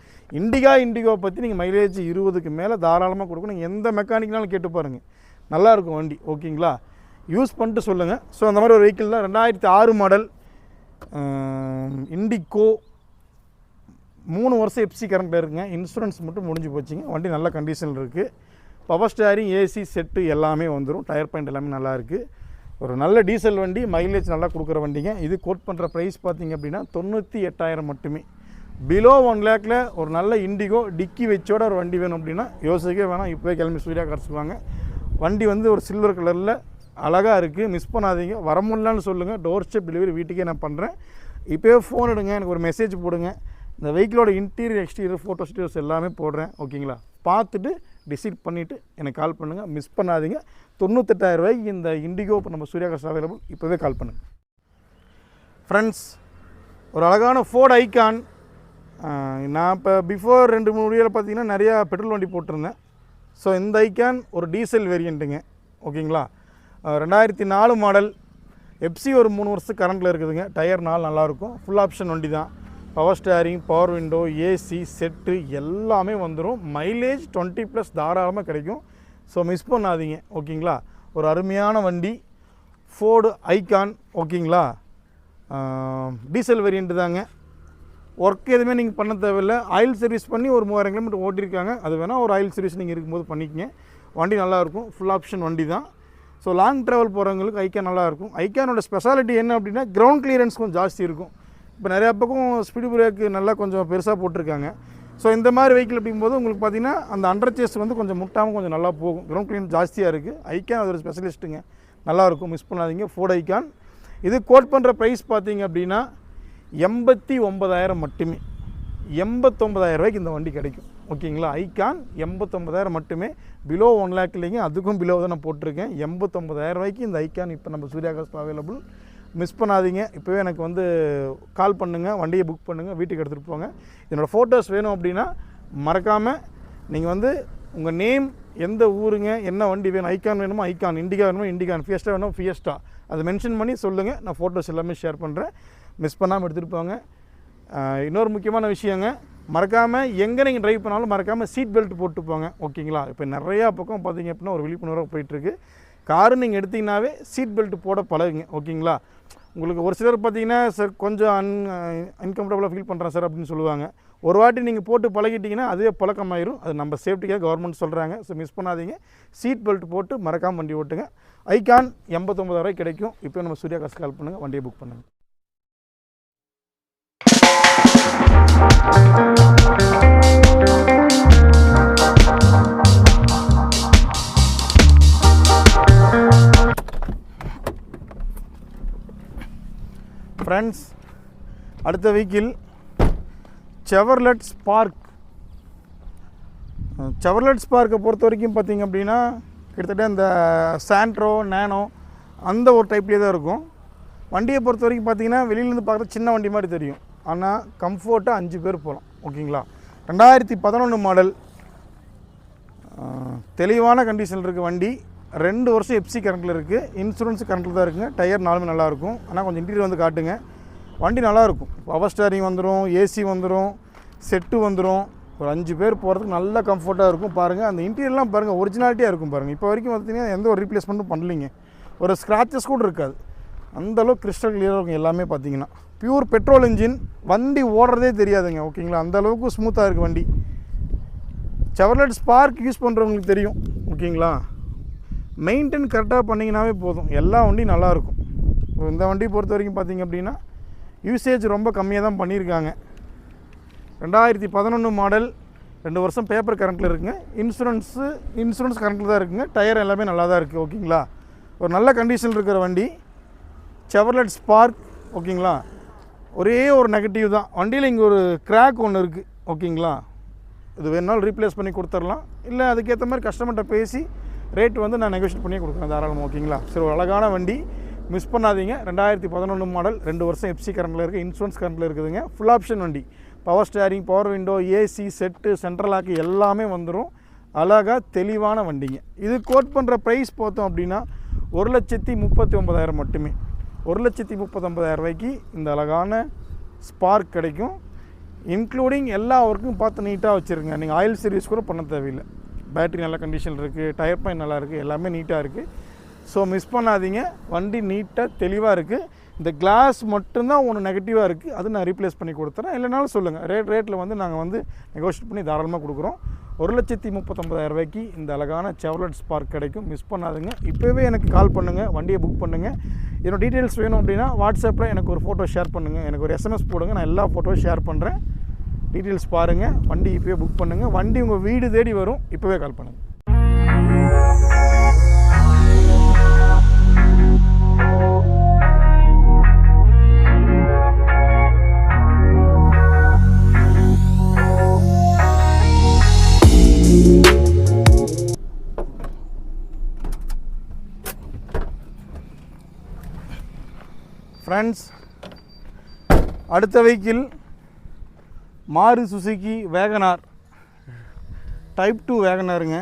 இண்டிகோ பற்றி நீங்கள் மைலேஜ் 20க்கு மேலே தாராளமாக கொடுக்கும். நீங்கள் எந்த மெக்கானிக்னாலும் கேட்டு பாருங்கள், நல்லாயிருக்கும் வண்டி ஓகேங்களா. யூஸ் பண்ணிட்டு சொல்லுங்கள். ஸோ அந்த மாதிரி ஒரு வெஹிக்கிள் தான் 2006 மாடல் இண்டிகோ, 3 வருஷம் எஃப்சி கரண்ட்டில் இருக்குங்க. இன்சூரன்ஸ் மட்டும் முடிஞ்சு போச்சுங்க. வண்டி நல்ல கண்டிஷனில் இருக்குது. பவர் ஸ்டேரிங், ஏசி செட்டு எல்லாமே வந்துடும். டயர் பாயிண்ட் எல்லாமே நல்லாயிருக்கு. ஒரு நல்ல டீசல் வண்டி, மைலேஜ் நல்லா கொடுக்குற வண்டிங்க. இது கோட் பண்ணுற ப்ரைஸ் பார்த்திங்க அப்படின்னா 98,000 மட்டுமே. பிலோ 1 லேக்கில் ஒரு நல்ல இண்டிகோ டிக்கி வச்சோட ஒரு வண்டி வேணும் அப்படின்னா யோசிக்கவே வேணாம், இப்போவே கிளம்பி சூர்யா கார்ஸ் வாங்க. வண்டி வந்து ஒரு சில்வர் கலரில் அழகாக இருக்குது, மிஸ் பண்ணாதீங்க. வர முடியலான்னு சொல்லுங்கள், டோர் ஸ்டெப் டெலிவரி வீட்டுக்கே நான் பண்ணுறேன். இப்போவே ஃபோன் எடுங்க, எனக்கு ஒரு மெசேஜ் போடுங்க. இந்த வெஹிக்கிளோட இன்டீரியர் எக்ஸ்டீரியர் ஃபோட்டோஸ் வீடியோஸ் எல்லாமே போடுறேன் ஓகேங்களா. பார்த்துட்டு டிசைட் பண்ணிவிட்டு எனக்கு கால் பண்ணுங்கள், மிஸ் பண்ணாதீங்க. 98,000 ரூபாய்க்கு இந்த இண்டிகோ இப்போ நம்ம சூர்யா கார்ஸ் அவைலபிள். இப்போவே கால் பண்ணுங்கள் ஃப்ரெண்ட்ஸ். ஒரு அழகான ஃபோர்ட் ஐகான். நான் இப்போ பிஃபோர் 2-3 வீடியோவில் பார்த்தீங்கன்னா நிறையா பெட்ரோல் வண்டி போட்டிருந்தேன். ஸோ இந்த ஐகான் ஒரு டீசல் வேரியண்ட்டுங்க ஓகேங்களா. 2004 மாடல் எஃப்சி, ஒரு 3 வருஷத்துக்கு கரண்ட்டில் இருக்குதுங்க. டயர் 4 நல்லாயிருக்கும். ஃபுல் ஆப்ஷன் வண்டி தான். Power steering, power window, AC set எல்லாமே வந்துடும். மைலேஜ் 20+ தாராளமாக கிடைக்கும். ஸோ மிஸ் பண்ணாதீங்க ஓகேங்களா. ஒரு அருமையான வண்டி ஃபோர்டு ஐகான் ஓகேங்களா. டீசல் வேரியண்ட்டு தாங்க. ஒர்க் எதுவுமே நீங்கள் பண்ண தேவையில்லை. ஆயில் சர்வீஸ் பண்ணி ஒரு 3000 கிலோமீட்டர் ஓட்டியிருக்காங்க. அது வேணால் ஒரு ஆயில் சர்வீஸ் நீங்கள் இருக்கும்போது பண்ணிக்கங்க. வண்டி நல்லாயிருக்கும். ஃபுல் ஆப்ஷன் வண்டி தான். ஸோ லாங் ட்ராவல் போகிறவங்களுக்கு ஐகான் நல்லாயிருக்கும். ஐகானோட ஸ்பெஷாலிட்டி என்ன அப்படின்னா கிரவுண்ட் கிளியரன்ஸ் கொஞ்சம் ஜாஸ்தி இருக்கும். இப்போ நிறையா பக்கம் ஸ்பீடு பிரேக்கு நல்லா கொஞ்சம் பெருசாக போட்டிருக்காங்க. ஸோ இந்த மாதிரி வெஹிக்கிள் அப்படிங்கும்போது உங்களுக்கு பார்த்திங்கன்னா அந்த அண்டர் சேஸ் வந்து கொஞ்சம் முட்டாமல் கொஞ்சம் நல்லா போகும். கிரவுண்ட் கிளியரன்ஸ் ஜாஸ்தியாக இருக்குது. ஐகான் அது ஒரு ஸ்பெஷலிஸ்ட்டுங்க, நல்லாயிருக்கும். மிஸ் பண்ணாதீங்க. Ford Ikon. இது கோட் பண்ணுற ப்ரைஸ் பார்த்திங்க அப்படின்னா 89,000 மட்டுமே. 89,000 ரூபாய்க்கு இந்த வண்டி கிடைக்கும் ஓகேங்களா. ஐகான் 89,000 மட்டுமே. பிலோ 1 லேக் இல்லைங்க, அதுக்கும் பிலோ தான் நான் போட்டிருக்கேன். 89,000 ரூபாய்க்கு இந்த ஐகான் இப்போ நம்ம சூர்யா கார்ஸ் அவைலபிள். மிஸ் பண்ணாதீங்க. இப்போவே எனக்கு வந்து கால் பண்ணுங்கள், வண்டியை புக் பண்ணுங்கள், வீட்டுக்கு எடுத்துகிட்டு போங்க. என்னோடய ஃபோட்டோஸ் வேணும் அப்படின்னா மறக்காமல் நீங்கள் வந்து உங்கள் நேம், எந்த ஊருங்க, என்ன வண்டி வேணும், ஐகான் வேணுமோ ஐகான், இண்டிகா வேணுமோ இண்டிகான், ஃபியஸ்டா வேணுமோ ஃபியஸ்டா, அதை மென்ஷன் பண்ணி சொல்லுங்கள். நான் ஃபோட்டோஸ் எல்லாமே ஷேர் பண்ணுறேன். மிஸ் பண்ணாமல் எடுத்துகிட்டு போங்க. இன்னொரு முக்கியமான விஷயங்க, மறக்காமல் எங்கே நீங்கள் ட்ரைவ் பண்ணாலும் மறக்காமல் சீட் பெல்ட் போட்டு போங்க ஓகேங்களா. இப்போ நிறையா பக்கம் பார்த்திங்க அப்படின்னா ஒரு விழிப்புணர்வாக போயிட்டுருக்கு. காரு நீங்கள் எடுத்திங்கனாவே சீட் பெல்ட் போட பழகுங்க ஓகேங்களா. உங்களுக்கு ஒரு சிலர் பார்த்தீங்கன்னா சார் கொஞ்சம் அன்கம்ஃபர்டபுளாக ஃபீல் பண்ணுறேன் சார் அப்படின்னு சொல்லுவாங்க. ஒரு வாட்டி நீங்கள் போட்டு பழகிட்டிங்கன்னா அதுவே பழக்கமாயிரும். அது நம்ம சேஃப்டிக்காக கவர்மெண்ட் சொல்கிறாங்க. ஸோ மிஸ் பண்ணாதீங்க. சீட் பெல்ட் போட்டு மறக்காமல் வண்டி ஓட்டுங்க. ஐகான் 89,000 ரூபாய்க்கு கிடைக்கும். இப்போ நம்ம சூர்யா கார்ஸ் கால் பண்ணுங்கள், வண்டியை புக் பண்ணுங்கள். ஃப்ரெண்ட்ஸ், அடுத்த வெஹிக்கிள் செவர்லெட் ஸ்பார்க். செவர்லெட் ஸ்பார்க்கை பொறுத்த வரைக்கும் பார்த்திங்க அப்படின்னா கிட்டத்தட்ட இந்த சாண்ட்ரோ, நேனோ அந்த ஒரு டைப்லேயே தான் இருக்கும். வண்டியை பொறுத்த வரைக்கும் பார்த்திங்கன்னா வெளியிலேருந்து பார்க்குற சின்ன வண்டி மாதிரி தெரியும். ஆனால் கம்ஃபர்ட்டாக 5 பேர் போகலாம் ஓகேங்களா. 2011 மாடல், தெளிவான கண்டிஷனில் இருக்குது வண்டி. 2 வருஷம் எஃப்சி கரண்ட்டில் இருக்குது. இன்சூரன்ஸ் கரண்ட்டில் தான் இருக்குங்க. டயர் 4 நல்லாயிருக்கும். ஆனால் கொஞ்சம் இன்டீரியர் வந்து காட்டுங்க. வண்டி நல்லாயிருக்கும். பவர் ஸ்டேரிங் வந்துடும், ஏசி வந்துடும், செட்டு வந்துடும். ஒரு 5 பேர் போகிறதுக்கு நல்ல கம்ஃபர்ட்டாக இருக்கும். பாருங்கள், அந்த இன்டீரியர்லாம் பாருங்கள், ஒரிஜினாலிட்டியாக இருக்கும் பாருங்கள். இப்போ வரைக்கும் பார்த்தீங்கன்னா எந்த ஒரு ரீப்ளேஸ்மெண்ட்டும் பண்ணலிங்க. ஒரு ஸ்க்ராச்சஸ் கூட இருக்காது. அந்தளவுக்கு கிறிஸ்டல் கிளியராக இருக்கும் எல்லாமே. பார்த்தீங்கன்னா பியூர் பெட்ரோல் இன்ஜின். வண்டி ஓடுறதே தெரியாதுங்க ஓகேங்களா. அந்தளவுக்கு ஸ்மூத்தாக இருக்குது வண்டி. செவர்லெட் ஸ்பார்க் யூஸ் பண்ணுறவங்களுக்கு தெரியும் ஓகேங்களா. மெயின்டைன் கரெக்டாக பண்ணிங்கனாவே போதும், எல்லா வண்டியும் நல்லாயிருக்கும். இந்த வண்டியை பொறுத்த வரைக்கும் பார்த்திங்க அப்படின்னா யூசேஜ் ரொம்ப கம்மியாக தான் பண்ணியிருக்காங்க. 2011 மாடல், 2 வருஷம் பேப்பர் கரண்ட்டில் இருக்குங்க. இன்சூரன்ஸ் கரண்ட்டில் தான் இருக்குங்க. டயர் எல்லாமே நல்லா தான் இருக்குது ஓகேங்களா. ஒரு நல்ல கண்டிஷனில் இருக்கிற வண்டி செவர்லெட் ஸ்பார்க் ஓகேங்களா. ஒரே ஒரு நெகட்டிவ் தான், வண்டியில் இங்கே ஒரு கிராக் ஒன்று இருக்குது. ஓகேங்களா, இது வேணாலும் ரீப்ளேஸ் பண்ணி கொடுத்துடலாம், இல்லை அதுக்கேற்ற மாதிரி கஸ்டமர்கிட்ட பேசி ரேட் வந்து நான் நெகோஷியேட் பண்ணி கொடுக்குறேன் தாராளமாக. ஓகேங்களா, சரி, ஒரு அழகான வண்டி, மிஸ் பண்ணாதீங்க. 2011 மாடல், 2 வருஷம் எஃப்சி கரண்டில் இருக்குது, இன்சூரன்ஸ் கரண்டில் இருக்குதுங்க. ஃபுல் ஆப்ஷன் வண்டி, power steering, power window, AC set, central lock எல்லாமே வந்துடும். அழகாக தெளிவான வண்டிங்க. இது கோட் பண்ணுற ப்ரைஸ் பார்த்தோம் அப்படின்னா 1,39,000 மட்டுமே. 1,39,000 ரூபாய்க்கு இந்த அழகான ஸ்பார்க் கிடைக்கும். இன்க்ளூடிங் எல்லா ஒர்க்கும் பார்த்து நீட்டாக வச்சுருங்க. நீங்கள் ஆயில் சர்வீஸ் கூட பண்ண தேவையில்லை. பேட்டரி நல்ல கண்டிஷன் இருக்குது, டயர் பாயிண்ட் நல்லா இருக்குது, எல்லாமே நீட்டாக இருக்குது. ஸோ மிஸ் பண்ணாதீங்க, வண்டி நீட்டாக தெளிவாக இருக்குது. இந்த கிளாஸ் மட்டும்தான் ஒன்று நெகட்டிவாக இருக்குது, அது நான் ரீப்ளேஸ் பண்ணி கொடுத்துறேன். இல்லைனாலும் சொல்லுங்கள், ரேட்டில் வந்து நாங்கள் வந்து நெகோஷியேட் பண்ணி தாராளமாக கொடுக்குறோம். 1,39,000 ரூபாய்க்கு இந்த அழகான செவர்லெட் ஸ்பார்க் கிடைக்கும். மிஸ் பண்ணாதுங்க. இப்போவே எனக்கு கால் பண்ணுங்கள், வண்டியை புக் பண்ணுங்கள். என்னோட டீட்டெயில்ஸ் வேணும் அப்படின்னா வாட்ஸ்அப்பில் எனக்கு ஒரு ஃபோட்டோ ஷேர் பண்ணுங்கள், எனக்கு ஒரு எஸ்எம்எஸ் போடுங்க, நான் எல்லா ஃபோட்டோவும் ஷேர் பண்ணுறேன். டீட்டெயில்ஸ் பாருங்கள், வண்டி இப்போவே புக் பண்ணுங்கள். வண்டி உங்கள் வீடு தேடி வரும். இப்போவே கால் பண்ணுங்கள். ஃப்ரெண்ட்ஸ், அடுத்த vehicle Maruti Suzuki WagonR, type 2 வேகனாருங்க.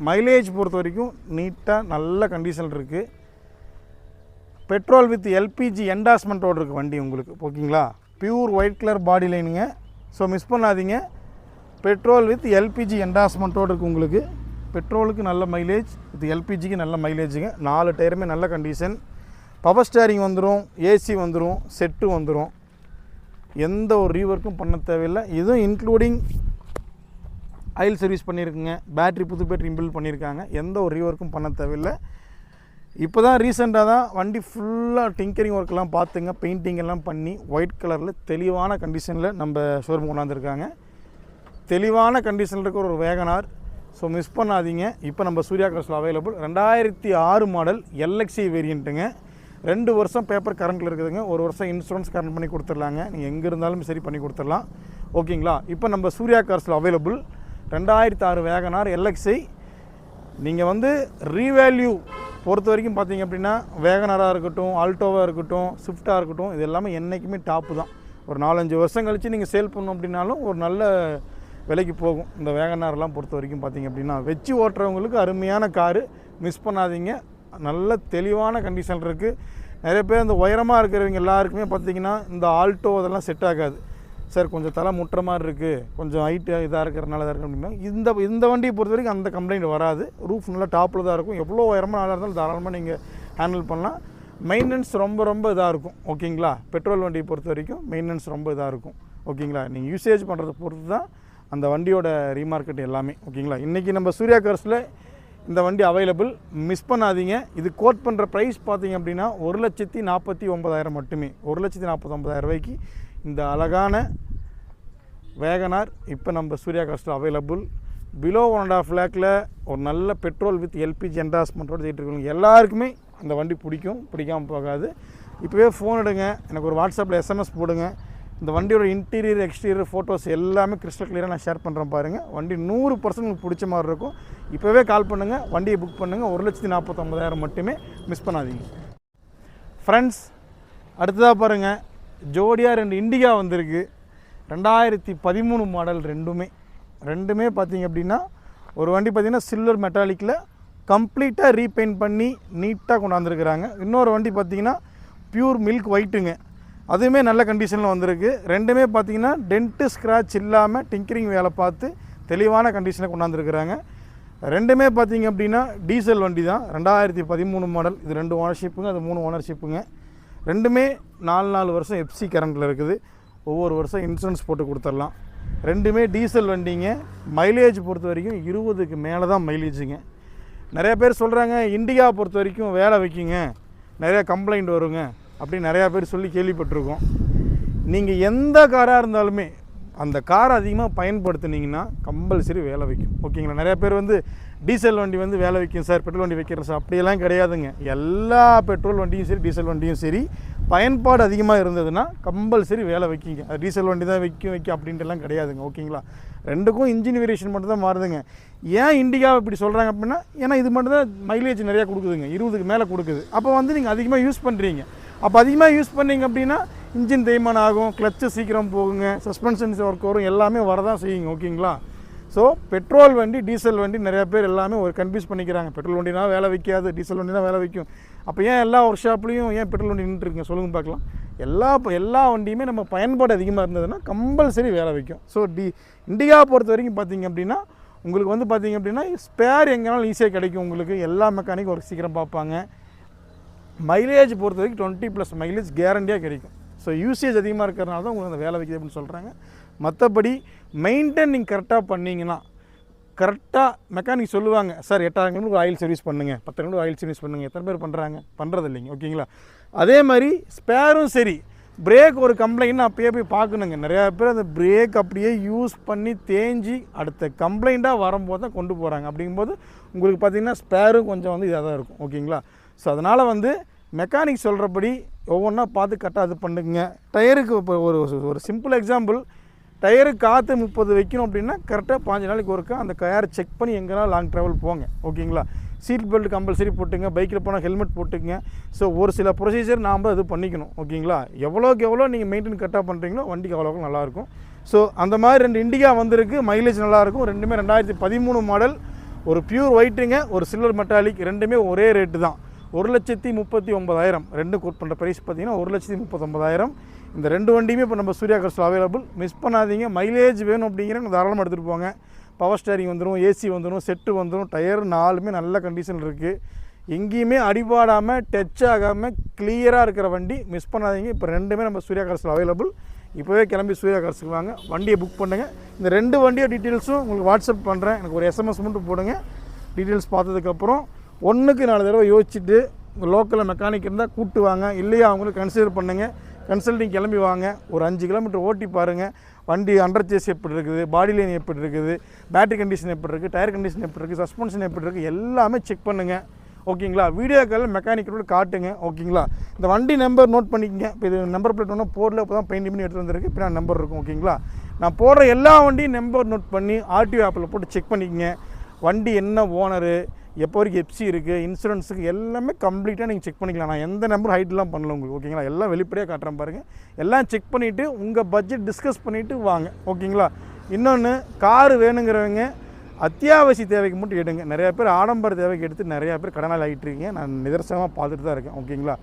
மைலேஜ் பொறுத்த வரைக்கும் நீட்டாக நல்ல கண்டிஷன் இருக்குது. பெட்ரோல் வித் எல்பிஜி என்டாஸ்மெண்ட்டோடு இருக்குது வண்டி உங்களுக்கு. ஓகேங்களா, பியூர் ஒயிட் கலர் பாடி லைனுங்க. ஸோ மிஸ் பண்ணாதீங்க, பெட்ரோல் வித் எல்பிஜி என்டாஸ்மெண்ட்டோடு இருக்குது உங்களுக்கு. பெட்ரோலுக்கு நல்ல மைலேஜ், வித் எல்பிஜிக்கு நல்ல மைலேஜுங்க. 4 டயருமே நல்ல கண்டிஷன். பவர் ஸ்டேரிங் வந்துடும், ஏசி வந்துடும், செட்டு வந்துடும். எந்த ஒரு ரீவொர்க்கும் பண்ண தேவையில்லை. இதுவும் இன்க்ளூடிங் ஆயில் சர்வீஸ் பண்ணியிருக்குங்க, பேட்ரி புது பேட்டரி இன்பில்ட் பண்ணியிருக்காங்க. எந்த ஒரு ரீவொர்க்கும் பண்ண தேவையில்லை. இப்போ தான் ரீசெண்டாக தான் வண்டி ஃபுல்லாக டிங்கரிங் ஒர்க்கெல்லாம் பார்த்துங்க, பெயிண்டிங் எல்லாம் பண்ணி ஒயிட் கலரில் தெளிவான கண்டிஷனில் நம்ம ஷோரூம் கொண்டாந்துருக்காங்க. தெளிவான கண்டிஷனில் இருக்கிற ஒரு வேகனார். ஸோ மிஸ் பண்ணாதீங்க. இப்போ நம்ம சூர்யா கார்ஸில் அவைலபிள். 2006 மாடல் எல்எக்ஸி வேரியண்ட்டுங்க. 2 வருஷம் பேப்பர் கரண்ட்டில் இருக்குதுங்க. 1 வருஷம் இன்சூரன்ஸ் கரண்ட் பண்ணி கொடுத்துர்லாங்க. நீங்கள் எங்கே இருந்தாலும் சரி பண்ணி கொடுத்துடலாம். ஓகேங்களா, இப்போ நம்ம சூர்யா கார்ஸில் அவைலபிள் 2006 வேகனார் எல்எக்ஸி. நீங்கள் வந்து ரீவேல்யூ பொறுத்த வரைக்கும் பார்த்தீங்க அப்படின்னா வேகனாராக இருக்கட்டும், ஆல்டோவாக இருக்கட்டும், ஸ்விஃப்டாக இருக்கட்டும், இது எல்லாமே என்றைக்குமே டாப்பு தான். ஒரு 4-5 வருஷம் கழித்து நீங்கள் சேல் பண்ணணும் அப்படின்னாலும் ஒரு நல்ல விலைக்கு போகும். இந்த வேகனார்லாம் பொறுத்த வரைக்கும் பார்த்தீங்க அப்படின்னா வச்சு ஓட்டுறவங்களுக்கு அருமையான காரு. மிஸ் பண்ணாதீங்க. நல்ல தெளிவான கண்டிஷன் இருக்குது. நிறைய பேர் இந்த உயரமாக இருக்கிறவங்க எல்லாருக்குமே பார்த்திங்கன்னா இந்த ஆல்டோ அதெல்லாம் செட் ஆகாது. சார் கொஞ்சம் தலை முட்டுற மாதிரி இருக்குது, கொஞ்சம் ஹைட்டு இதாக இருக்கிறனால தான் இருக்குது அப்படின்னா இந்த வண்டியை பொறுத்த வரைக்கும் அந்த கம்ப்ளைண்ட் வராது. ரூஃப் நல்லா டாப்பில் தான் இருக்கும். எவ்வளோ உயரமாக நல்லா இருந்தாலும் தாராளமாக நீங்கள் ஹேண்டில் பண்ணலாம். மெயின்டெனன்ஸ் ரொம்ப இதாக இருக்கும். ஓகேங்களா, பெட்ரோல் வண்டியை பொறுத்த வரைக்கும் மெயின்டெனன்ஸ் ரொம்ப இதாக இருக்கும். ஓகேங்களா, நீங்கள் யூசேஜ் பண்ணுறதை பொறுத்து தான் அந்த வண்டியோட ரீமார்க்கெட் எல்லாமே. ஓகேங்களா, இன்றைக்கி நம்ம சூர்யா கார்ஸில் இந்த வண்டி அவைலபிள். மிஸ் பண்ணாதீங்க. இது கோட் பண்ணுற ப்ரைஸ் பார்த்தீங்க அப்படின்னா 1,49,000 மட்டுமே. 1,49,000 ரூபாய்க்கு இந்த அழகான வேகனார் இப்போ நம்ம சூர்யா கார்ஸில் அவைலபிள். பிலோ 1.5 லேக்கில் ஒரு நல்ல பெட்ரோல் வித் எல்பிஜி என்டாஸ்மெண்ட்டோடு செய்யிட்டு எல்லாருக்குமே இந்த வண்டி பிடிக்கும், பிடிக்காமல் போகாது. இப்போவே ஃபோன் எடுங்க, எனக்கு ஒரு வாட்ஸ்அப்பில் எஸ்எம்எஸ் போடுங்க. இந்த வண்டியோட இன்டீரியர் எக்ஸ்டீரியர் ஃபோட்டோஸ் எல்லாமே கிறிஸ்டல் கிளியராக நான் ஷேர் பண்ணுறேன் பாருங்கள். வண்டி 100% உங்களுக்கு பிடிச்ச மாதிரி இருக்கும். இப்போவே கால் பண்ணுங்கள், வண்டியை புக் பண்ணுங்கள். 1,49,000 மட்டுமே. மிஸ் பண்ணாதீங்க ஃப்ரெண்ட்ஸ். அடுத்ததாக பாருங்கள், ஜோடியாக 2 இண்டிகா வந்திருக்கு. 2013 மாடல். ரெண்டுமே பார்த்தீங்க அப்படின்னா ஒரு வண்டி பார்த்திங்கன்னா சில்வர் மெட்டாலிக்கில் கம்ப்ளீட்டாக ரீபெயிண்ட் பண்ணி நீட்டாக கொண்டாந்துருக்குறாங்க. இன்னொரு வண்டி பார்த்திங்கன்னா பியூர் மில்க் ஒயிட்டுங்க, அதுவுமே நல்ல கண்டிஷனில் வந்திருக்கு. ரெண்டுமே பார்த்திங்கன்னா டென்ட்டு ஸ்க்ராட்ச் இல்லாமல் டிங்கரிங் வேலை பார்த்து தெளிவான கண்டிஷனில் கொண்டாந்துருக்குறாங்க. ரெண்டுமே பார்த்திங்க அப்படின்னா டீசல் வண்டி தான். 2013 மாடல். இது 2 ஓனர்ஷிப்புங்க, அது 3 ஓனர்ஷிப்புங்க. ரெண்டுமே 4 வருஷம் எஃப்சி கரண்டில் இருக்குது. ஒவ்வொரு வருஷம் இன்சூரன்ஸ் போட்டு கொடுத்துடலாம். ரெண்டுமே டீசல் வண்டிங்க. மைலேஜ் பொறுத்த வரைக்கும் 20க்கு மேலே தான் மைலேஜுங்க. நிறையா பேர் சொல்கிறாங்க இண்டிகா பொறுத்த வரைக்கும் வேலை வைக்கிங்க, நிறையா கம்ப்ளைண்ட் வருங்க அப்படின்னு நிறையா பேர் சொல்லி கேள்விப்பட்டிருக்கோம். நீங்கள் எந்த காராக இருந்தாலுமே அந்த காரை அதிகமாக பயன்படுத்துனீங்கன்னா கம்பல்சரி வேலை வைக்கும். ஓகேங்களா, நிறையா பேர் வந்து டீசல் வண்டி வந்து வேலை வைக்கும் சார், பெட்ரோல் வண்டி வைக்கிறேன் சார், அப்படியெல்லாம் கிடையாதுங்க. எல்லா பெட்ரோல் வண்டியும் சரி டீசல் வண்டியும் சரி பயன்பாடு அதிகமாக இருந்ததுன்னா கம்பல்சரி வேலை வைக்கிங்க. அது டீசல் வண்டி தான் வைக்க அப்படின்ட்டுலாம் கிடையாதுங்க. ஓகேங்களா, ரெண்டுக்கும் இன்ஜின் வேரியேஷன் மட்டும் தான் மாறுதுங்க. ஏன் இண்டிகா இப்படி சொல்கிறாங்க அப்படின்னா, ஏன்னா இது மட்டும் தான் மைலேஜ் நிறையா கொடுக்குதுங்க, 20க்கு மேலே கொடுக்குது. அப்போ வந்து நீங்கள் அதிகமாக யூஸ் பண்ணுறீங்க. அப்போ அதிகமாக யூஸ் பண்ணிங்க அப்படின்னா இன்ஜின் தேய்மானம் ஆகும், கிளச்சு சீக்கிரம் போகுங்க, சஸ்பென்ஷன்ஸ் ஒர்க் வரும், எல்லாமே வரதான் செய்யுங்க. ஓகேங்களா, ஸோ பெட்ரோல் வண்டி டீசல் வண்டி நிறையா பேர் எல்லாமே ஒரு கன்ஃபியூஸ் பண்ணிக்கிறாங்க. பெட்ரோல் வண்டினா வேலை வைக்காது, டீசல் வண்டி தான் வேலை வைக்கும். அப்போ ஏன் எல்லா ஒர்க் ஷாப்லேயும் ஏன் பெட்ரோல் வண்டி நின்றுருக்குங்க சொல்லுங்கள் பார்க்கலாம். எல்லா வண்டியுமே நம்ம பயன்பாடு அதிகமாக இருந்ததுன்னா கம்பல்சரி வேலை வைக்கும். ஸோ இண்டிகா பொறுத்த வரைக்கும் பார்த்தீங்க அப்படின்னா உங்களுக்கு வந்து பார்த்தீங்க அப்படின்னா ஸ்பேர் எங்கேனாலும் ஈஸியாக கிடைக்கும். உங்களுக்கு எல்லா மெக்கானிக்கும் ஒரு சீக்கிரம் பார்ப்பாங்க. மைலேஜ் பொறுத்த வரைக்கும் 20+ மைலேஜ் கேரண்டியாக கிடைக்கும். ஸோ யூசேஜ் அதிகமாக இருக்கிறனால தான் உங்களுக்கு அந்த வேலை வைக்கிது அப்படின்னு சொல்கிறாங்க. மற்றபடி மெயின்டைன் நீங்கள் கரெக்டாக பண்ணிங்கன்னா, கரெக்டாக மெக்கானிக் சொல்லுவாங்க, சார் 8000 கிலோமீட்டர் ஆயில் சர்வீஸ் பண்ணுங்கள், 10 கிலோமீட்டர் ஆயில் சர்வீஸ் பண்ணுங்கள். எத்தனை பேர் பண்ணுறாங்க? பண்ணுறது இல்லைங்க. ஓகேங்களா, அதே மாதிரி ஸ்பேரும் சரி, பிரேக் ஒரு கம்ப்ளைண்ட் அப்பயே போய் பார்க்கணுங்க. நிறையா பேர் அந்த பிரேக் அப்படியே யூஸ் பண்ணி தேஞ்சி அடுத்த கம்ப்ளைண்ட்டாக வரும்போது தான் கொண்டு போகிறாங்க. அப்படிங்கும்போது உங்களுக்கு பார்த்திங்கன்னா ஸ்பேரும் கொஞ்சம் வந்து இதாக தான் இருக்கும். ஓகேங்களா, ஸோ அதனால் வந்து மெக்கானிக் சொல்கிறபடி ஒவ்வொன்றா பார்த்து கரெக்டாக இது பண்ணுங்க. டயருக்கு இப்போ ஒரு சிம்பிள் எக்ஸாம்பிள், டயருக்கு காற்று 30 வைக்கணும் அப்படின்னா கரெக்டாக 5 நாளைக்கு ஒருக்கா அந்த டயரை செக் பண்ணி எங்கேனா லாங் ட்ராவல் போங்க. ஓகேங்களா, சீட் பெல்ட் கம்பல்சரி போட்டுங்க, பைக்கில் போனால் ஹெல்மெட் போட்டுங்க. ஸோ ஒரு சில ப்ரொசீஜர் நாம் இது பண்ணிக்கணும். ஓகேங்களா, எவ்வளோக்கு எவ்வளோ நீங்கள் மெயின்டைன் கரெக்டாக பண்ணுறீங்களோ வண்டிக்கு அவ்வளோக்கு நல்லாயிருக்கும். ஸோ அந்த மாதிரி 2 இண்டிகா வந்திருக்கு, மைலேஜ் நல்லாயிருக்கும். ரெண்டுமே 2013 மாடல், ஒரு பியூர் ஒயிட்டுங்க, ஒரு சில்வர் மெட்டாலிக், ரெண்டுமே ஒரே ரேட்டு தான், 1,39,000. ரெண்டும் கோட் பண்ணுற ப்ரைஸ் பார்த்தீங்கன்னா 1,39,000. இந்த 2 வண்டியுமே இப்போ நம்ம சூர்யா கார்ஸில் அவைலபிள். மிஸ் பண்ணாதீங்க. மைலேஜ் வேணும் அப்படிங்கிறவங்க தாராளமாக எடுத்துகிட்டு போங்க. பவர் ஸ்டேரிங் வந்துடும், ஏசி வந்துடும், செட்டு வந்துடும், டயர் 4மே நல்ல கண்டிஷன் இருக்குது. எங்கேயுமே அடிபாடாமல் டச் ஆகாமல் கிளியராக இருக்கிற வண்டி. மிஸ் பண்ணாதீங்க. இப்போ ரெண்டுமே நம்ம சூர்யா கார்ஸில் அவைலபிள். இப்போவே கிளம்பி சூர்யா கார்ஸுக்கு வாங்க, வண்டியை புக் பண்ணுங்கள். இந்த 2 வண்டியோட டீட்டெயில்ஸும் உங்களுக்கு வாட்ஸ்அப் பண்ணுறேன். எனக்கு ஒரு SMS மட்டும் போடுங்க. டீட்டெயில்ஸ் பார்த்ததுக்கப்புறம் 1க்கு 4 தடவை யோசிச்சுட்டு உங்கள் லோக்கலில் மெக்கானிக் இருந்தால் கூப்பிட்டு வாங்க. இல்லையா அவங்களுக்கு கன்சிடர் பண்ணுங்கள். கன்சல்டிங் கிளம்பி வாங்க. ஒரு 5 கிலோமீட்டர் ஓட்டி பாருங்கள். வண்டி அண்டர் சேஸ் எப்படி இருக்குது, பாடி லைன் எப்படி இருக்குது, பேட்டரி கண்டிஷன் எப்படி இருக்குது, டயர் கண்டிஷன் எப்படி இருக்குது, சஸ்பென்ஷன் எப்படி இருக்குது, எல்லாமே செக் பண்ணுங்கள். ஓகேங்களா, வீடியோ காலில் மெக்கானிக்கோட காட்டுங்க. ஓகேங்களா, இந்த வண்டி நம்பர் நோட் பண்ணிக்கங்க. இப்போ இது நம்பர் பிளேட் ஒன்றும் போடல, இப்போ தான் பெயிண்ட் பண்ணி எடுத்து வந்திருக்கு. இப்போ நான் நம்பர் இருக்கும். ஓகேங்களா, நான் போடுற எல்லா வண்டியும் நம்பர் நோட் பண்ணி RTO ஆப்பில் போட்டு செக் பண்ணிக்கங்க. வண்டி என்ன ஓனரு, எப்போ வரைக்கும் எஃப்சி இருக்குது, இன்சூரன்ஸுக்கு எல்லாமே கம்ப்ளீட்டாக நீங்கள் செக் பண்ணிக்கலாம். நான் எந்த நம்பர் ஹைட்லாம் பண்ணல உங்களுக்கு. ஓகேங்களா, எல்லாம் வெளிப்படையாக காட்டுறேன் பாருங்கள். எல்லாம் செக் பண்ணிவிட்டு உங்கள் பட்ஜெட் டிஸ்கஸ் பண்ணிவிட்டு வாங்க. ஓகேங்களா, இன்னொன்று காரு வேணுங்கிறவங்க அத்தியாவசிய தேவைக்கு மட்டும் எடுங்க. நிறையா பேர் ஆடம்பர தேவைக்கு எடுத்து நிறையா பேர் கடனால் ஆகிட்டுருக்கீங்க. நான் நிதர்சனமாக பார்த்துட்டு தான் இருக்கேன். ஓகேங்களா,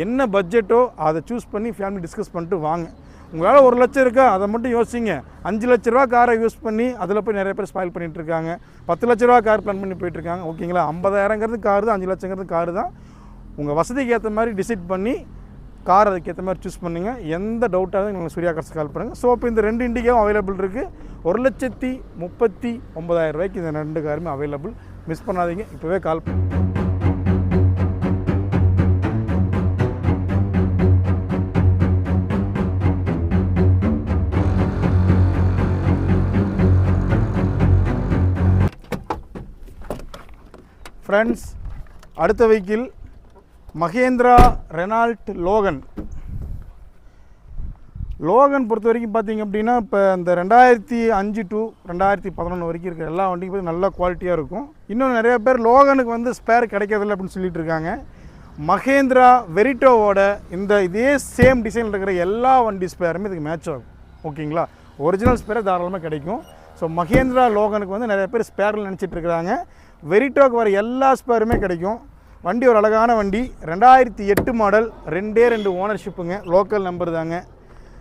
என்ன பட்ஜெட்டோ அதை சூஸ் பண்ணி ஃபேமிலி டிஸ்கஸ் பண்ணிட்டு வாங்க. உங்களால் 1 லட்சம் இருக்கா அதை மட்டும் யோசிங்க. 5 லட்ச ரூபா காரை யூஸ் பண்ணி அதில் போய் நிறைய பேர் ஸ்பாயில் பண்ணிகிட்டு இருக்காங்க. 10 லட்ச ரூபா கார் பிளான் பண்ணி போயிட்டுருக்காங்க. ஓகேங்களா, 50,000ங்கிறது காரு தான், 5 லட்சங்கிறது காரு தான். உங்கள் வசதிக்கு ஏற்ற மாதிரி டிசைட் பண்ணி கார் அதுக்கேற்ற மாதிரி சூஸ் பண்ணுங்க. எந்த டவுட்டாக நீங்கள் சூர்யா கார்ஸ் கால் பண்ணுங்கள். ஸோ இப்போ இந்த 2 இண்டிகாவும் அவைலபிள் இருக்குது. 1,39,000 ரூபாய்க்கு இந்த 2 காருமே அவைலபிள். மிஸ் பண்ணாதீங்க, இப்போவே கால் பண்ணுங்கள். ஃப்ரெண்ட்ஸ், அடுத்த வெஹிக்கிள் மகேந்திரா ரெனால்ட் லோகன். பொறுத்த வரைக்கும் பார்த்திங்க அப்படின்னா இப்போ இந்த 2005 to 2011 வரைக்கும் இருக்கிற எல்லா வண்டிக்கும் பார்த்து நல்ல குவாலிட்டியாக இருக்கும். இன்னும் நிறைய பேர் லோகனுக்கு வந்து ஸ்பேர் கிடைக்கிறதில்ல அப்படின்னு சொல்லிட்டு இருக்காங்க. மகேந்திரா வெரிட்டோவோட இதே சேம் டிசைனில் இருக்கிற எல்லா வண்டி ஸ்பேருமே இதுக்கு மேட்ச் ஆகும். ஓகேங்களா, ஒரிஜினல் ஸ்பேரை தாராளமாக கிடைக்கும். ஸோ மகேந்திரா லோகனுக்கு வந்து நிறைய பேர் ஸ்பேரில் நினச்சிட்டு இருக்கிறாங்க. வெரிட்டோக்கு வர எல்லா ஸ்பேருமே கிடைக்கும். வண்டி ஒரு அழகான வண்டி, 2008 மாடல், 2 ஓனர்ஷிப்புங்க, லோக்கல் நம்பர் தாங்க.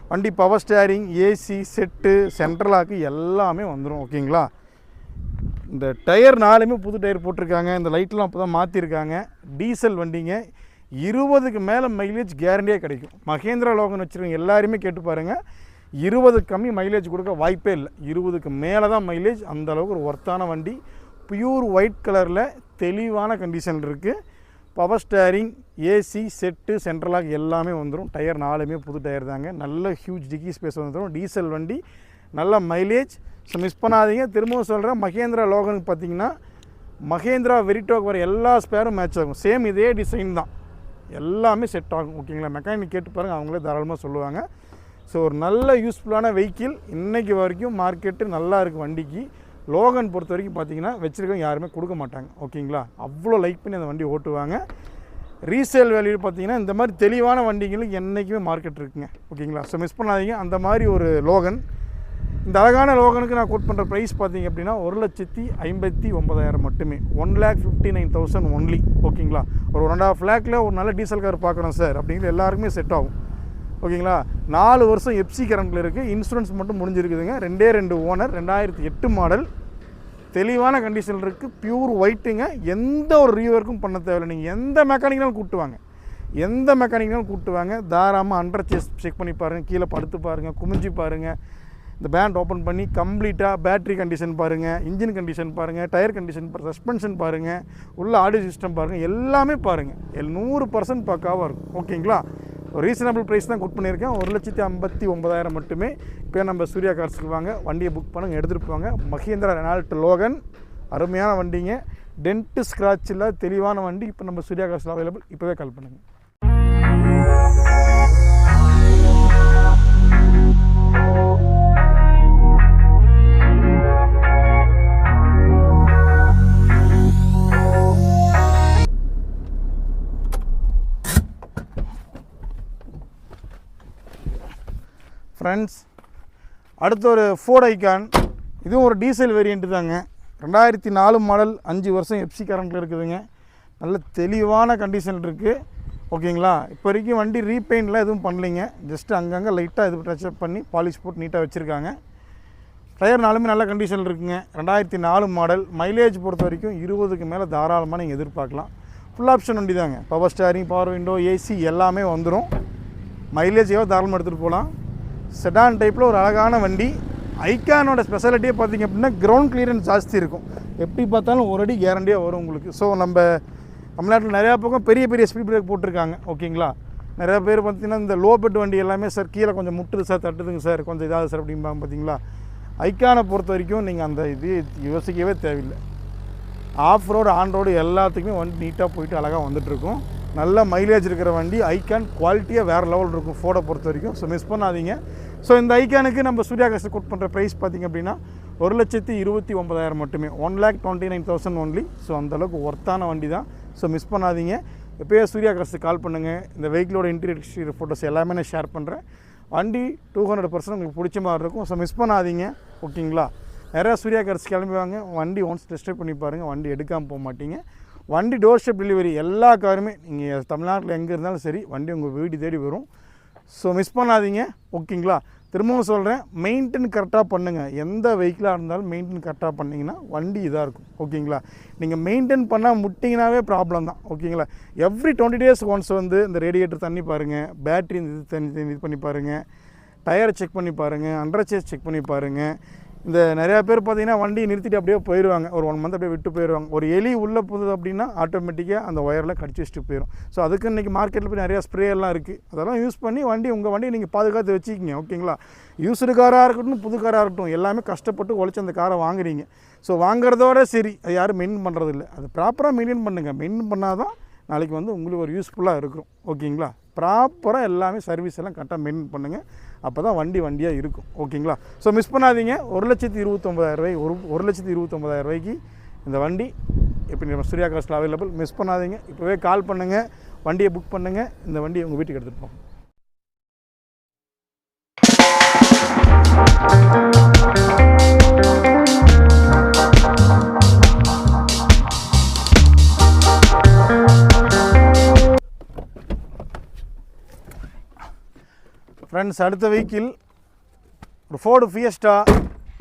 வண்டி power steering, AC, set, central lock எல்லாமே வந்துடும். ஓகேங்களா, இந்த டயர் 4மே புது டயர் போட்டிருக்காங்க. இந்த லைட்லாம் அப்போ தான் மாற்றிருக்காங்க. டீசல் வண்டிங்க, 20க்கு மேலே மைலேஜ் கேரண்டியாக கிடைக்கும். மகேந்திரா லோகன் வச்சுருக்கீங்க எல்லாருமே கேட்டு பாருங்கள், 20 கம்மி மைலேஜ் கொடுக்க வாய்ப்பே இல்லை. 20க்கு மேலே தான் மைலேஜ். அந்தளவுக்கு ஒரு ஒர்த்தான வண்டி. பியூர் ஒயிட் கலரில் தெளிவான கண்டிஷன் இருக்குது. பவர் ஸ்டேரிங், ஏசி, செட்டு, சென்ட்ரலாக எல்லாமே வந்துடும். டயர் 4மே புது டயர் தாங்க. நல்ல ஹியூஜ் டிக்கி ஸ்பேஸ் வந்துடும். டீசல் வண்டி, நல்ல மைலேஜ். ஸோ மிஸ் பண்ணாதீங்க. திரும்பவும் சொல்கிறேன், மகேந்திரா லோகனுக்கு பார்த்தீங்கன்னா மகேந்திரா வெரிட்டோக்கு வர எல்லா ஸ்பேரும் மேட்ச் ஆகும். சேம் இதே டிசைன் தான். எல்லாமே செட் ஆகும். ஓகேங்களா, மெக்கானிக் கேட்டு பாருங்கள், அவங்களே தாராளமாக சொல்லுவாங்க. ஸோ ஒரு நல்ல யூஸ்ஃபுல்லான வெஹிக்கிள். இன்றைக்கி வரைக்கும் மார்க்கெட்டு நல்லா இருக்குது வண்டிக்கு. லோகன் பொறுத்த வரைக்கும் பார்த்தீங்கன்னா வச்சுருக்கவங்க யாருமே கொடுக்க மாட்டாங்க. ஓகேங்களா, அவ்வளோ லைக் பண்ணி அந்த வண்டி ஓட்டுவாங்க. ரீசேல் வேல்யூ பார்த்தீங்கன்னா இந்த மாதிரி தெளிவான வண்டிங்களுக்கு என்றைக்குமே மார்க்கெட் இருக்குங்க. ஓகேங்களா, ஸோ மிஸ் பண்ணாதீங்க அந்த மாதிரி ஒரு லோகன். இந்த அழகான லோகனுக்கு நான் கோட் பண்ணுற ப்ரைஸ் பார்த்தீங்க அப்படின்னா 1,59,000 மட்டுமே. 1,59,000 ஒன்லி. ஓகேங்களா, ஒரு 1.5 லேக்கில் ஒரு நல்ல டீசல் கார் பார்க்கணும் சார் அப்படிங்கிற எல்லாருக்குமே செட் ஆகும். ஓகேங்களா, 4 வருஷம் எஃப்சி கரண்ட்டில் இருக்குது. இன்சூரன்ஸ் மட்டும் முடிஞ்சிருக்குதுங்க. 2 ஓனர், 2008 மாடல், தெளிவான கண்டிஷனில் இருக்குது. பியூர் ஒயிட்டுங்க. எந்த ஒரு ரீவர்க்கும் பண்ண தேவையில்லை. நீங்கள் எந்த மெக்கானிக்னாலும் கூப்பிட்டு வாங்க, தாராளமாக அண்டர் செக் பண்ணி பாருங்கள், கீழே படுத்து பாருங்கள், குமிஞ்சி பாருங்கள், இந்த பேண்ட் ஓப்பன் பண்ணி கம்ப்ளீட்டாக பேட்ரி கண்டிஷன் பாருங்கள், இன்ஜின் கண்டிஷன் பாருங்கள், டயர் கண்டிஷன் சஸ்பென்ஷன் பாருங்கள், உள்ள ஆடியோ சிஸ்டம் பாருங்கள், எல்லாமே பாருங்கள். 100% பக்காவாக இருக்கும். ஓகேங்களா, ஒரு ரீசனபிள் ப்ரைஸ் தான் கோட் பண்ணியிருக்கேன். 1,59,000 மட்டுமே. இப்போ நம்ம சூர்யா கார்ஸுக்கு வாங்க, வண்டியை புக் பண்ணுங்கள், எடுத்துகிட்டு போவாங்க. மஹிந்திரா ரெனால்ட் லோகன் அருமையான வண்டிங்க. டென்ட்டு ஸ்க்ராட்ச் இல்லை, தெளிவான வண்டி. இப்போ நம்ம சூர்யா கார்ஸில் அவைலபிள். இப்போவே கால் பண்ணுங்கள். ஃப்ரெண்ட்ஸ், அடுத்த ஒரு ஃபோர்ட் ஐகான். இதுவும் ஒரு டீசல் வேரியண்ட்டு தாங்க. 2004 மாடல், 5 வருஷம் எஃப்சி கரண்ட்டில் இருக்குதுங்க. நல்ல தெளிவான கண்டிஷன் இருக்குது. ஓகேங்களா, இப்போ வரைக்கும் வண்டி ரீபெயிண்ட்லாம் எதுவும் பண்ணலைங்க. ஜஸ்ட்டு அங்கங்கே லைட்டாக இது டச்சப் பண்ணி பாலிஷ் போட்டு நீட்டாக வச்சுருக்காங்க. டயர் நாலுமே நல்ல கண்டிஷனில் இருக்குங்க. 2004 மாடல். மைலேஜ் பொறுத்த வரைக்கும் 20க்கு மேலே தாராளமாக நீங்கள் எதிர்பார்க்கலாம். ஃபுல் ஆப்ஷன் வண்டி தாங்க. Power steering, power window, AC எல்லாமே வந்துடும். மைலேஜ் எவ்வளோ தாராளமாக எடுத்துகிட்டு போகலாம். செடான் டைப்பில் ஒரு அழகான வண்டி. ஐகானோட ஸ்பெஷாலிட்டியே பார்த்திங்க அப்படின்னா கிரவுண்ட் கிளியரன்ஸ் ஜாஸ்தி இருக்கும். எப்படி பார்த்தாலும் ஒரு அடி கேரண்டியாக வரும் உங்களுக்கு. ஸோ நம்ம தமிழ்நாட்டில் நிறையா பக்கம் பெரிய பெரிய ஸ்பீட் பிரேக் போட்டிருக்காங்க. ஓகேங்களா, நிறையா பேர் பார்த்திங்கன்னா இந்த லோ பெட் வண்டி எல்லாமே சார் கீழே கொஞ்சம் முட்டுது சார், தட்டுதுங்க சார், கொஞ்சம் இதாவது சார் அப்படிம்பாங்க. பார்த்தீங்களா, ஐகானை பொறுத்த வரைக்கும் நீங்கள் அந்த இது யோசிக்கவே தேவையில்லை. ஆஃப் ரோடு, ஆன் ரோடு எல்லாத்துக்குமே வண்டி நீட்டாக போயிட்டு அழகாக வந்துட்டுருக்கும். நல்ல மைலேஜ் இருக்கிற வண்டி. ஐகான் குவாலிட்டியாக வேறு லெவல் இருக்கும் ஃபோர்டை பொறுத்த வரைக்கும். ஸோ மிஸ் பண்ணாதீங்க. ஸோ இந்த ஐகானுக்கு நம்ம சூர்யா கார்ஸ் கோட் பண்ணுற ப்ரைஸ் பார்த்திங்க அப்படின்னா 1,29,000 மட்டுமே. 1,29,000 ஒன்லி. ஸோ அந்தளவுக்கு ஒர்த்தான வண்டி தான். ஸோ மிஸ் பண்ணாதீங்க. எப்போயே சூர்யா கார்ஸுக்கு கால் பண்ணுங்கள். இந்த வெஹிக்கிளோட இன்டீரியர் எக்ஸ்டீரியர் ஃபோட்டோஸ் எல்லாமே நான் ஷேர் பண்ணுறேன். வண்டி 200% உங்களுக்கு பிடிச்ச மாதிரி இருக்கும். ஸோ மிஸ் பண்ணாதீங்க. ஓகேங்களா, நிறையா சூர்யா கார்ஸ் கிளம்புவாங்க. வண்டி ஒன்ஸ் டெஸ்ட் ட்ரைவ் பண்ணி பாருங்கள், வண்டி எடுக்காமல் போக மாட்டீங்க. வண்டி டோர் ஸ்டெப் டெலிவரி எல்லா காருமே நீங்கள் தமிழ்நாட்டில் எங்கே இருந்தாலும் சரி வண்டி உங்கள் வீடு தேடி வரும். ஸோ மிஸ் பண்ணாதீங்க. ஓகேங்களா, திரும்பவும் சொல்கிறேன், மெயின்டைன் கரெக்டாக பண்ணுங்கள். எந்த வெஹிக்கிளாக இருந்தாலும் மெயின்டைன் கரெக்டாக பண்ணிங்கன்னா வண்டி இதாக இருக்கும். ஓகேங்களா, நீங்கள் மெயின்டைன் பண்ணால் முட்டிங்கனாவே ப்ராப்ளம் தான். ஓகேங்களா, எவ்ரி 20 days ஒன்ஸ் வந்து இந்த ரேடியேட்டர் தண்ணி பாருங்கள், பேட்ரி இது பண்ணி பாருங்கள், டயரை செக் பண்ணி பாருங்கள், அண்டர் சேஸ் செக் பண்ணி பாருங்கள். இந்த நிறையா பேர் பார்த்திங்கன்னா வண்டியை நிறுத்திட்டு அப்படியே போயிடுவாங்க. ஒரு 1 month அப்படியே விட்டு போயிடுவாங்க. ஒரு எலி உள்ளே போகுது அப்படின்னா ஆட்டோமேட்டிக்காக அந்த ஒயரில் கடிச்சு வச்சுட்டு போயிடும். ஸோ அதுக்கு இன்றைக்கி மார்க்கெட்டில் போய் நிறையா ஸ்ப்ரேயெல்லாம் இருக்குது. அதெல்லாம் யூஸ் பண்ணி உங்கள் வண்டியை நீங்கள் பாதுகாத்து வச்சுக்கிங்க. ஓகேங்களா, யூஸ்டு காராக இருக்கட்டும், புது காராக இருக்கட்டும், எல்லாமே கஷ்டப்பட்டு உழைச்சி அந்த காரை வாங்குறீங்க. ஸோ வாங்குறதோட சரி, அது யாரும் மெயின்டைன் பண்ணுறதில்ல. அது ப்ராப்பராக மெயின்டைன் பண்ணுங்கள். மெயின்டைன் பண்ணால் தான் நாளைக்கு வந்து உங்களுக்கு ஒரு யூஸ்ஃபுல்லாக இருக்கும். ஓகேங்களா, ப்ராப்பராக எல்லாமே சர்வீஸ் எல்லாம் கரெக்டாக மெயின்டைன் பண்ணுங்கள். அப்போ தான் வண்டியாக இருக்கும். ஓகேங்களா, ஸோ மிஸ் பண்ணாதீங்க. 1,29,000 1,29,000 இந்த வண்டி இப்போ நம்ம சூர்யா கார்ஸில் அவைலபிள். மிஸ் பண்ணாதீங்க. இப்போவே கால் பண்ணுங்கள், வண்டியை புக் பண்ணுங்கள். இந்த வண்டியை உங்கள் வீட்டுக்கு எடுத்துகிட்டு போங்க. ஃப்ரெண்ட்ஸ், அடுத்த வெஹிக்கிள் ஒரு ஃபோர்டு ஃபியஸ்டா.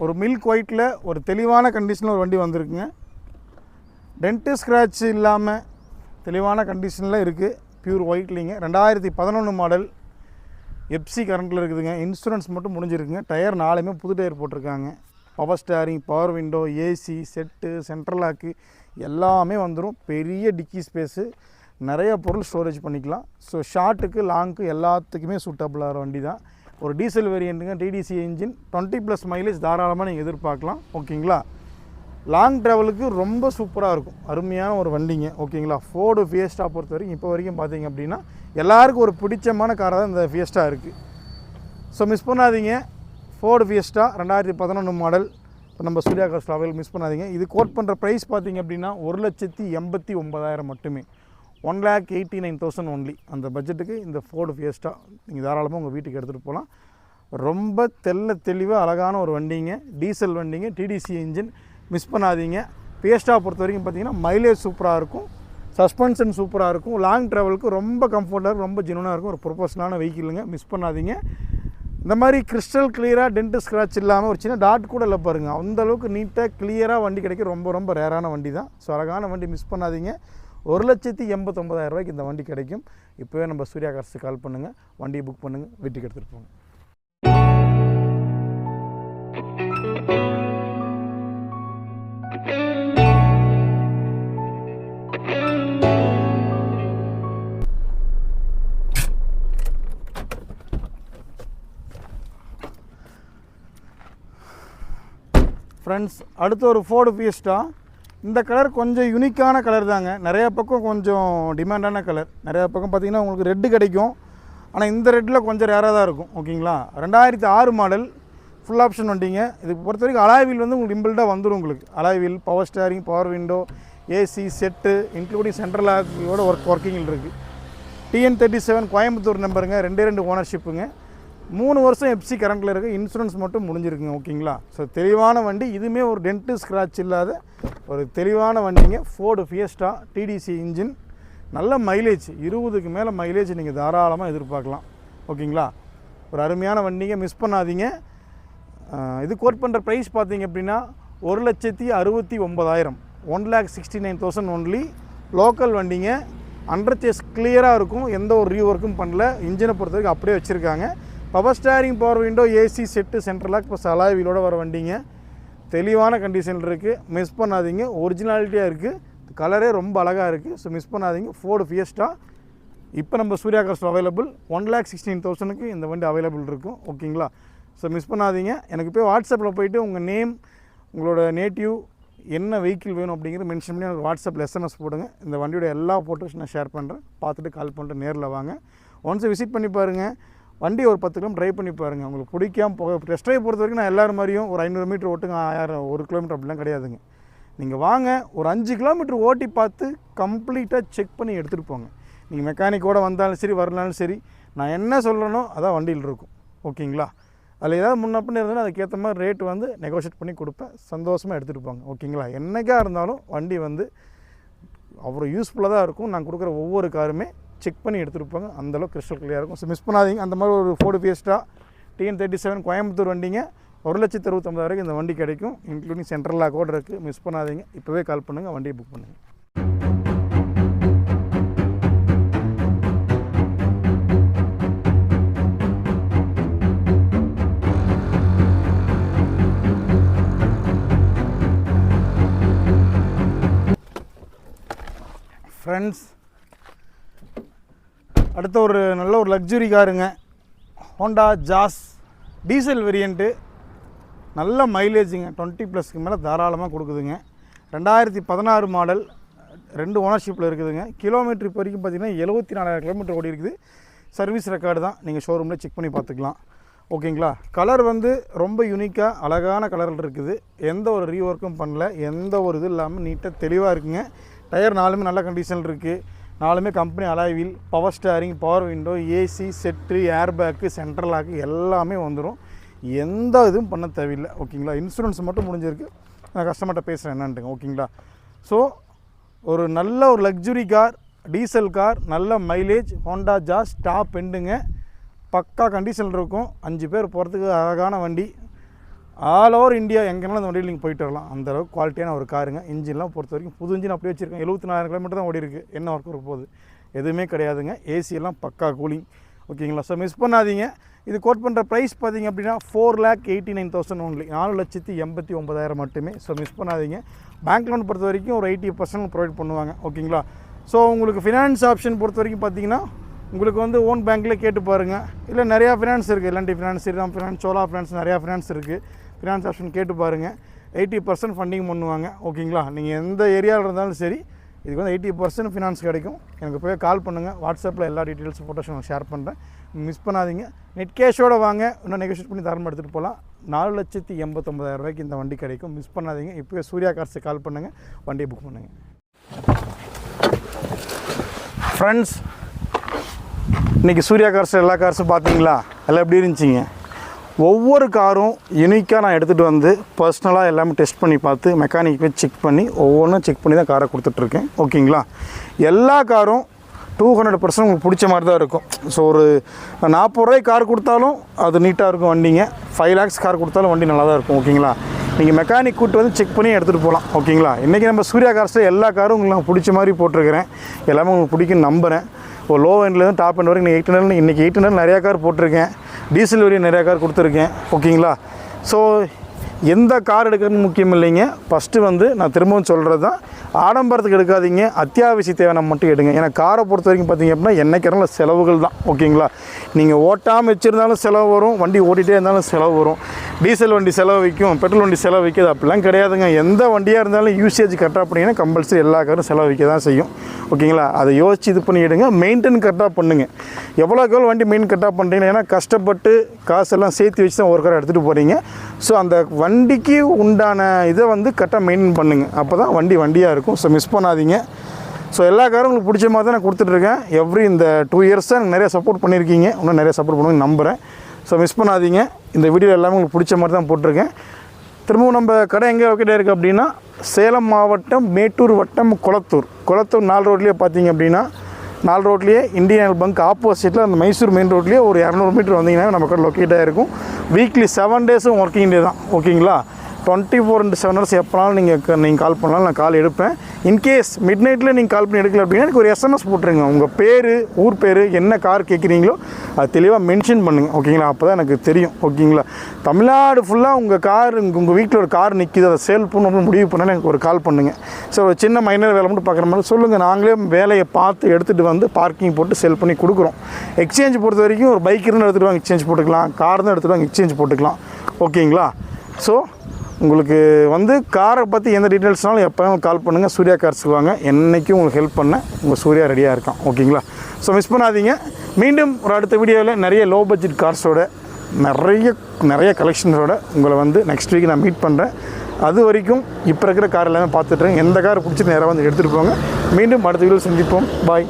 ஒரு மில்க் ஒயிட்டில் ஒரு தெளிவான கண்டிஷனில் ஒரு வண்டி வந்திருக்குங்க. டென்ட்டு ஸ்க்ராட்ச் இல்லாமல் தெளிவான கண்டிஷனில் இருக்குது. பியூர் ஒயிட்லிங்க. 2011 மாடல், எஃப்சி கரண்ட்டில் இருக்குதுங்க. இன்சூரன்ஸ் மட்டும் முடிஞ்சிருக்குங்க. டயர் 4மே புது டயர் போட்டிருக்காங்க. Power steering, power window, AC, set, central lock எல்லாமே வந்துடும். பெரிய டிக்கி ஸ்பேஸு, நிறைய பொருள் ஸ்டோரேஜ் பண்ணிக்கலாம். ஸோ ஷார்ட்டுக்கு, லாங்க்கு எல்லாத்துக்குமே சூட்டபுளான வண்டி தான். ஒரு டீசல் வேரியண்ட்டுங்க. டிடிசி இன்ஜின், 20+ மைலேஜ் தாராளமாக நீங்கள் எதிர்பார்க்கலாம். ஓகேங்களா, லாங் ட்ராவலுக்கு ரொம்ப சூப்பராக இருக்கும். அருமையான ஒரு வண்டிங்க. ஓகேங்களா. ஃபோர்டு ஃபியஸ்டா பொறுத்த வரைக்கும் இப்போ வரைக்கும் பார்த்தீங்க அப்படின்னா எல்லாருக்கும் ஒரு பிடிச்சமான காராக தான் இந்த ஃபியஸ்டா இருக்குது. ஸோ மிஸ் பண்ணாதீங்க. ஃபோர்டு ஃபியஸ்டா 2011 மாடல் இப்போ நம்ம சூர்யா கார்ஸ் அவைலபிள். மிஸ் பண்ணாதீங்க. இது கோட் பண்ணுற ப்ரைஸ் பார்த்தீங்க அப்படின்னா 1,89,000 மட்டுமே. 1,89,000 ஒன்லி. அந்த பட்ஜெட்டுக்கு இந்த ஃபோர்டு ஃபியஸ்டா நீங்கள் தாராளமாக உங்கள் வீட்டுக்கு எடுத்துகிட்டு போகலாம். ரொம்ப தெளிவாக அழகான ஒரு வண்டிங்க. டீசல் வண்டிங்க, டிடிசி இன்ஜின். மிஸ் பண்ணாதீங்க. ஃபியஸ்டா பொறுத்த வரைக்கும் பார்த்தீங்கன்னா மைலேஜ் சூப்பராக இருக்கும், சஸ்பென்ஷன் சூப்பராக இருக்கும், லாங் ட்ராவலுக்கு ரொம்ப கம்ஃபர்ட்டாக இருக்கும், ரொம்ப ஜெனுவனாக இருக்கும். ஒரு ப்ரொஃபஷனலான வெஹிக்கிளுங்க. மிஸ் பண்ணாதீங்க. இந்த மாதிரி கிறிஸ்டல் கிளியராக டென்ட் ஸ்க்ராட்ச் இல்லாமல் ஒரு சின்ன டாட் கூட இல்லை பாருங்கள். அந்தளவுக்கு நீட்டாக கிளியராக வண்டி கிடைக்கும். ரொம்ப ரேரான வண்டி தான். ஸோ அழகான வண்டி. மிஸ் பண்ணாதீங்க. 1,89,000 இந்த வண்டி கிடைக்கும். இப்போவே நம்ம சூர்யா கார்ஸுக்கு கால் பண்ணுங்கள், வண்டியை புக் பண்ணுங்கள், வீட்டுக்கு எடுத்துகிட்டு போங்க. ஃப்ரெண்ட்ஸ், அடுத்து ஒரு ஃபோர்டு ஃபியஸ்டா. இந்த கலர் கொஞ்சம் யூனிக்கான கலர் தாங்க. நிறையா பக்கம் கொஞ்சம் டிமாண்டான கலர். நிறையா பக்கம் பார்த்திங்கன்னா உங்களுக்கு ரெட்டு கிடைக்கும். ஆனால் இந்த ரெட்டில் கொஞ்சம் ரேராக தான் இருக்கும். ஓகேங்களா. 2006 மாடல் ஃபுல் ஆப்ஷன் வண்டிங்க. இதுக்கு பொறுத்த வரைக்கும் அலாய் வீல் வந்து உங்களுக்கு இம்பிள்டாக வந்துடும். உங்களுக்கு alloy wheel, power steering, power window, AC set including central லாக்கோட ஒர்க்கிங்கில் இருக்குது. TN37 கோயம்புத்தூர் நம்பருங்க. 2 ஓனர்ஷிப்புங்க. 3 வருஷம் எஃப்சி கரண்ட்டில் இருக்குது. இன்சூரன்ஸ் மட்டும் முடிஞ்சிருக்குங்க. ஓகேங்களா. ஸோ தெளிவான வண்டி. இதுவுமே ஒரு டென்ட்டு ஸ்க்ராட்ச் இல்லாத ஒரு தெளிவான வண்டிங்க. ஃபோர்டு ஃபியஸ்டா, டிடிசி இன்ஜின், நல்ல மைலேஜ், 20க்கு மேலே மைலேஜ் நீங்கள் தாராளமாக எதிர்பார்க்கலாம். ஓகேங்களா. ஒரு அருமையான வண்டிங்க. மிஸ் பண்ணாதீங்க. இது கோட் பண்ணுற ப்ரைஸ் பார்த்தீங்க அப்படின்னா 1,69,000, 1,69,000 ஒன்லி. லோக்கல் வண்டிங்க. அண்டர் சேஸ் கிளியராக இருக்கும். எந்த ஒரு ரீஒர்க்கும் பண்ணல. இன்ஜினை பொறுத்த வரைக்கும் அப்படியே வச்சுருக்காங்க. Power steering, power window, AC set, central lock plus alloy வீலோட வர வண்டிங்க. தெளிவான கண்டிஷனில் இருக்குது. மிஸ் பண்ணாதீங்க. ஒரிஜினாலிட்டியாக இருக்குது. கலரே ரொம்ப அழகாக இருக்குது. ஸோ மிஸ் பண்ணாதீங்க. ஃபோர்டு ஃபியஸ்டா இப்போ நம்ம சூர்யா கார்ஸ் அவைலபிள். 1,16,000 இந்த வண்டி அவைலபிள் இருக்கும். ஓகேங்களா. ஸோ மிஸ் பண்ணாதீங்க. எனக்கு போய் வாட்ஸ்அப்பில் போய்ட்டு உங்கள் நேம், உங்களோட நேட்டிவ், என்ன வெஹிக்கிள் வேணும் அப்படிங்கிறது மென்ஷன் பண்ணி எனக்கு வாட்ஸ்அப்பில் SMS போடுங்க. இந்த வண்டியோட எல்லா ஃபோட்டோஸ் நான் ஷேர் பண்ணுறேன். பார்த்துட்டு கால் பண்ணிட்டு நேரில் வாங்க. ஒன்ஸ் விசிட் பண்ணி பாருங்கள். வண்டி ஒரு 10 கிலோமீட்டர் ட்ரைவ் பண்ணி பாருங்கள். உங்களுக்கு பிடிக்காமல் போக டெஸ்ட் ட்ரைவ் பொறுத்த வரைக்கும் நான் எல்லோரும் மாதிரியும் ஒரு 500 மீட்டர் ஓட்டுங்க, 1000, 1 கிலோமீட்டர் அப்படிலாம் கிடையாதுங்க. நீங்கள் வாங்க, ஒரு 5 கிலோமீட்டர் ஓட்டி பார்த்து கம்ப்ளீட்டாக செக் பண்ணி எடுத்துகிட்டு போங்க. நீங்கள் மெக்கானிக்கோடு வந்தாலும் சரி, வரலாலும் சரி, நான் என்ன சொல்கிறேனோ அதான் வண்டியில் இருக்கும். ஓகேங்களா. அதில் ஏதாவது முன்னப்பின்னு இருந்ததுன்னா அதுக்கேற்ற மாதிரி ரேட் வந்து நெகோஷியேட் பண்ணி கொடுப்பேன். சந்தோஷமாக எடுத்துகிட்டு போங்க. ஓகேங்களா. என்றைக்காக இருந்தாலும் வண்டி வந்து அவ்வளோ யூஸ்ஃபுல்லாக தான் இருக்கும். நான் கொடுக்குற ஒவ்வொரு காருமே செக் பண்ணி எடுத்துகிட்டு போங்க. அந்தளவுக்கு கிறிஸ்டல் கிளியராக இருக்கும். ஸோ மிஸ் பண்ணாதீங்க. அந்த மாதிரி ஒரு ஃபோர்டு ஃபியஸ்டா TN37 கோயம்புத்தூர் வண்டிங்க. 1,69,000 இந்த வண்டி கிடைக்கும். இன்க்ளூடிங் சென்ட்ரல் லாக்கோடு இருக்குது. மிஸ் பண்ணாதீங்க. இப்போவே கால் பண்ணுங்கள், வண்டியை புக் பண்ணுங்கள். ஃப்ரெண்ட்ஸ், அடுத்த ஒரு நல்ல ஒரு லக்ஸுரி காருங்க. Honda Jazz diesel variant. நல்ல மைலேஜுங்க. 20+ மேலே தாராளமாக கொடுக்குதுங்க. 2016 மாடல். 2 ஓனர்ஷிப்பில் இருக்குதுங்க. கிலோமீட்டர் இப்போ வரைக்கும் பார்த்திங்கன்னா 74,000 கிலோமீட்டர் ஓடி இருக்குது. சர்வீஸ் ரெக்கார்டு தான். நீங்கள் ஷோரூமில் செக் பண்ணி பார்த்துக்கலாம். ஓகேங்களா. கலர் வந்து ரொம்ப யூனிக்காக அழகான கலரில் இருக்குது. எந்த ஒரு ரீஒர்க்கும் பண்ணல. எந்த ஒரு இது இல்லாமல் நீட்டாக தெளிவாக இருக்குங்க. டயர் 4மே நல்ல கண்டிஷனில் இருக்குது. 4மே company alloy wheel, power steering, power window, AC set, air bag, central lock எல்லாமே வந்துடும். எந்த இதுவும் பண்ண தேவையில்லை. ஓகேங்களா. இன்சூரன்ஸ் மட்டும் முடிஞ்சிருக்கு. நான் கஸ்டமர்கிட்ட பேசுகிறேன் என்னன்ட்டுங்க. ஓகேங்களா. ஸோ ஒரு நல்ல ஒரு லக்ஸுரி கார், டீசல் கார், நல்ல மைலேஜ், ஹோண்டா ஜாஸ் டாப் எண்டுங்க. பக்கா கண்டிஷனில் இருக்கும். 5 பேர் போகிறதுக்கு அழகான வண்டி. ஆல் ஓவர் இந்தியா எங்கேனாலும் அந்த வண்டியில் நீங்கள் போயிட்டு வரலாம். அந்தளவுக்கு குவாலிட்டியான ஒரு காருங்க. இன்ஜின்லாம் பொறுத்த வரைக்கும் புது இன்ஜின் அப்படியே வச்சுருக்கேன். 74,000 கிலோமீட்டர் தான் ஓடி இருக்குது. என்ன ஒர்க் வர போகுது? எதுவுமே கிடையாதுங்க. ஏசியெல்லாம் பக்கா கூலிங். ஓகேங்களா. ஸோ மிஸ் பண்ணாதீங்க. இது கோட் பண்ணுற ப்ரைஸ் பார்த்திங்க அப்படின்னா 4,89,000 ஒன்லி. 4,89,000 மட்டுமே. ஸோ மிஸ் பண்ணாதீங்க. பேங்க் லோன் பொறுத்த வரைக்கும் ஒரு 80% ப்ரொவைட் பண்ணுவாங்க. ஓகேங்களா. ஸோ உங்களுக்கு ஃபினான்ஸ் ஆப்ஷன் பொறுத்த வரைக்கும் பார்த்திங்கன்னா உங்களுக்கு வந்து ஓன் பேங்க்கில் கேட்டு பாருங்கள். இல்லை நிறையா ஃபினான்ஸ் இருக்குது. எல்என்டி ஃபினான்ஸ், ஸ்ரீராம் ஃபினான்ஸ், சோலா ஃபினான்ஸ், நிறையா ஃபினான்ஸ் இருக்குது. ஃபினான்ஸ் ஆப்ஷன் கேட்டு பாருங்கள். 80% ஃபண்டிங் பண்ணுவாங்க. ஓகேங்களா, நீங்கள் எந்த ஏரியாவில் இருந்தாலும் சரி இதுக்கு வந்து 80% ஃபினான்ஸ் கிடைக்கும். எனக்கு போய் கால் பண்ணுங்கள். வாட்ஸ்அப்பில் எல்லா டீட்டெயில்ஸும் ஃபோட்டோஸ் நான் ஷேர் பண்ணுறேன். மிஸ் பண்ணாதீங்க. நெட் கேஷோடு வாங்க, இன்னும் நெகோஷியேட் பண்ணி தாராளமாக எடுத்துகிட்டு போகலாம். 4,89,000 ரூபாய்க்கு இந்த வண்டி கிடைக்கும். மிஸ் பண்ணாதீங்க. இப்போயே சூர்யா கார்ஸுக்கு கால் பண்ணுங்கள், வண்டியை புக் பண்ணுங்கள். ஃப்ரெண்ட்ஸ், இன்றைக்கி சூர்யா கார்ஸ் எல்லா கார்ஸும் பார்த்தீங்களா, எல்லாம் எப்படி இருந்துச்சிங்க? ஒவ்வொரு காரும் யூனிக்காக நான் எடுத்துகிட்டு வந்து பர்சனலாக எல்லாமே டெஸ்ட் பண்ணி பார்த்து மெக்கானிக் போய் செக் பண்ணி ஒவ்வொன்றும் செக் பண்ணி தான் காரை கொடுத்துட்ருக்கேன். ஓகேங்களா, எல்லா காரும் 200% உங்களுக்கு பிடிச்ச மாதிரி தான் இருக்கும். ஸோ ஒரு 40 ரூபாய்க்கு கார் கொடுத்தாலும் அது நீட்டாக இருக்கும் வண்டிங்க. 5 lakhs கார் கொடுத்தாலும் வண்டி நல்லா தான் இருக்கும். ஓகேங்களா, நீங்கள் மெக்கானிக் கூட்டு வந்து செக் பண்ணி எடுத்துகிட்டு போகலாம். ஓகேங்களா, இன்றைக்கி நம்ம சூர்யா கார்ஸில் எல்லா காரும் உங்களுக்கு நான் பிடிச்ச மாதிரி போட்டிருக்கிறேன். எல்லாமே உங்களுக்கு பிடிக்குன்னு நம்புகிறேன். ஒரு லோ எண்ட்லேருந்து டாப் எண்ட் வரைக்கும் 800 இன்றைக்கி 800 நிறையா கார் போட்டிருக்கேன். டீசல் வரையும் நிறையா கார் கொடுத்துருக்கேன். ஓகேங்களா, ஸோ எந்த கார் எடுக்கிறதுன்னு முக்கியம் இல்லைங்க. ஃபஸ்ட்டு வந்து நான் திரும்பவும் சொல்கிறது தான், ஆடம்பரத்துக்கு எடுக்காதீங்க, அத்தியாவசிய தேவையான மட்டும் எடுங்க. ஏன்னா காரை பொறுத்த வரைக்கும் பார்த்திங்க அப்படின்னா என்னைக்கிறனால செலவுகள் தான். ஓகேங்களா, நீங்கள் ஓட்டாமல் வச்சுருந்தாலும் செலவு வரும், வண்டி ஓட்டிகிட்டே இருந்தாலும் செலவு வரும். டீசல் வண்டி செலவு வைக்கும், பெட்ரோல் வண்டி செலவு வைக்கிது, அப்படிலாம் கிடையாதுங்க. எந்த வண்டியாக இருந்தாலும் யூசேஜ் கரெக்டாக பண்ணிங்கன்னா கம்பல்சரி எல்லா காரும் செலவு வைக்க தான் செய்யும். ஓகேங்களா, அதை யோசித்து இது பண்ணி எடுங்க. மெயின்டைன் கரெக்டாக பண்ணுங்கள். எவ்வளோக்கு வண்டி மெயின் கரெக்டாக பண்ணுறீங்கன்னா, ஏன்னா கஷ்டப்பட்டு காசெல்லாம் சேர்த்து வச்சு தான் ஒரு காரை எடுத்துகிட்டு போகிறீங்க. ஸோ அந்த வண்டிக்கு உண்டான இதை வந்து கரெக்டாக மெயின்டைன் பண்ணுங்கள். அப்போ தான் வண்டியாக இருக்கும். ஸோ மிஸ் பண்ணாதீங்க. ஸோ எல்லா காரும் உங்களுக்கு பிடிச்ச மாதிரி தான் நான் கொடுத்துட்ருக்கேன். இந்த 2 years தான் எனக்கு நிறைய சப்போர்ட் பண்ணியிருக்கீங்க. இன்னும் நிறைய சப்போர்ட் பண்ணுவேன்னு நம்புகிறேன். ஸோ மிஸ் பண்ணாதீங்க. இந்த வீடியோ எல்லாமே உங்களுக்கு பிடிச்ச மாதிரி தான் போட்டிருக்கேன். திரும்பவும் நம்ம கடை எங்கே லொக்கேட்டாக இருக்குது அப்படின்னா, சேலம் மாவட்டம் மேட்டூர் வட்டம் குளத்தூர் 4 ரோட்லேயே பார்த்தீங்க அப்படின்னா, 4 ரோட்லேயே இந்தியன் பேங்க் ஆப்போசிட்டில் அந்த மைசூர் மெயின் ரோட்லேயே ஒரு 200 மீட்டர் வந்தீங்கன்னா நம்ம கடை லொக்கேட்டாக இருக்கும். வீக்லி 7 days ஒர்க்கிங் டே தான். ஓகேங்களா, 24/7 hours எப்போனாலும் நீங்கள் கால் பண்ணாலும் நான் கால் எடுப்பேன். இன்கேஸ் மிட் நைட்டில் நீங்கள் கால் பண்ணி எடுக்கல அப்படின்னா எனக்கு ஒரு SMS போட்டுருங்க. உங்கள் பேர், ஊர் பேர், என்ன கார் கேட்குறீங்களோ அது தெளிவாக மென்ஷன் பண்ணுங்கள். ஓகேங்களா, அப்போ தான் எனக்கு தெரியும். ஓகேங்களா, தமிழ்நாடு ஃபுல்லாக உங்கள் கார், உங்கள் வீட்டில் ஒரு கார் நிற்கிது, அதை சேல் பண்ணணும் முடிவு பண்ணால் எனக்கு ஒரு கால் பண்ணுங்கள். ஸோ ஒரு சின்ன மைனர் வேலை மட்டும் பார்க்குற மாதிரி சொல்லுங்கள். நாங்களே வேலையை பார்த்து எடுத்துகிட்டு வந்து பார்க்கிங் போட்டு செல் பண்ணி கொடுக்குறோம். எக்ஸ்சேஞ்ச் பொறுத்த வரைக்கும் ஒரு பைக் இருந்தால் எடுத்துகிட்டு வாங்க எக்ஸ்சேஞ்ச் போட்டுக்கலாம், கார் தான் எடுத்துகிட்டு வாங்க எக்ஸ்சேஞ்ச் போட்டுக்கலாம். ஓகேங்களா, ஸோ உங்களுக்கு வந்து காரை பற்றி எந்த டீட்டெயில்ஸ்னாலும் எப்போவும் கால் பண்ணுங்கள். சூர்யா கார்ஸுக்கு வாங்க. என்றைக்கும் உங்களுக்கு ஹெல்ப் பண்ண உங்கள் சூர்யா ரெடியாக இருக்கான். ஓகேங்களா, ஸோ மிஸ் பண்ணாதீங்க. மீண்டும் ஒரு அடுத்த வீடியோவில் நிறைய லோ பட்ஜெட் கார்ஸோட நிறைய கலெக்ஷன்ஸோட உங்களை வந்து நெக்ஸ்ட் வீக் நான் மீட் பண்ணுறேன். அது வரைக்கும் இப்போ இருக்கிற கார் எல்லாமே பார்த்துட்ருங்க. எந்த கார் பிடிச்சி நேராக வந்து எடுத்துகிட்டு போங்க. மீண்டும் அடுத்த வீடியோவில் சந்திப்போம். பாய்.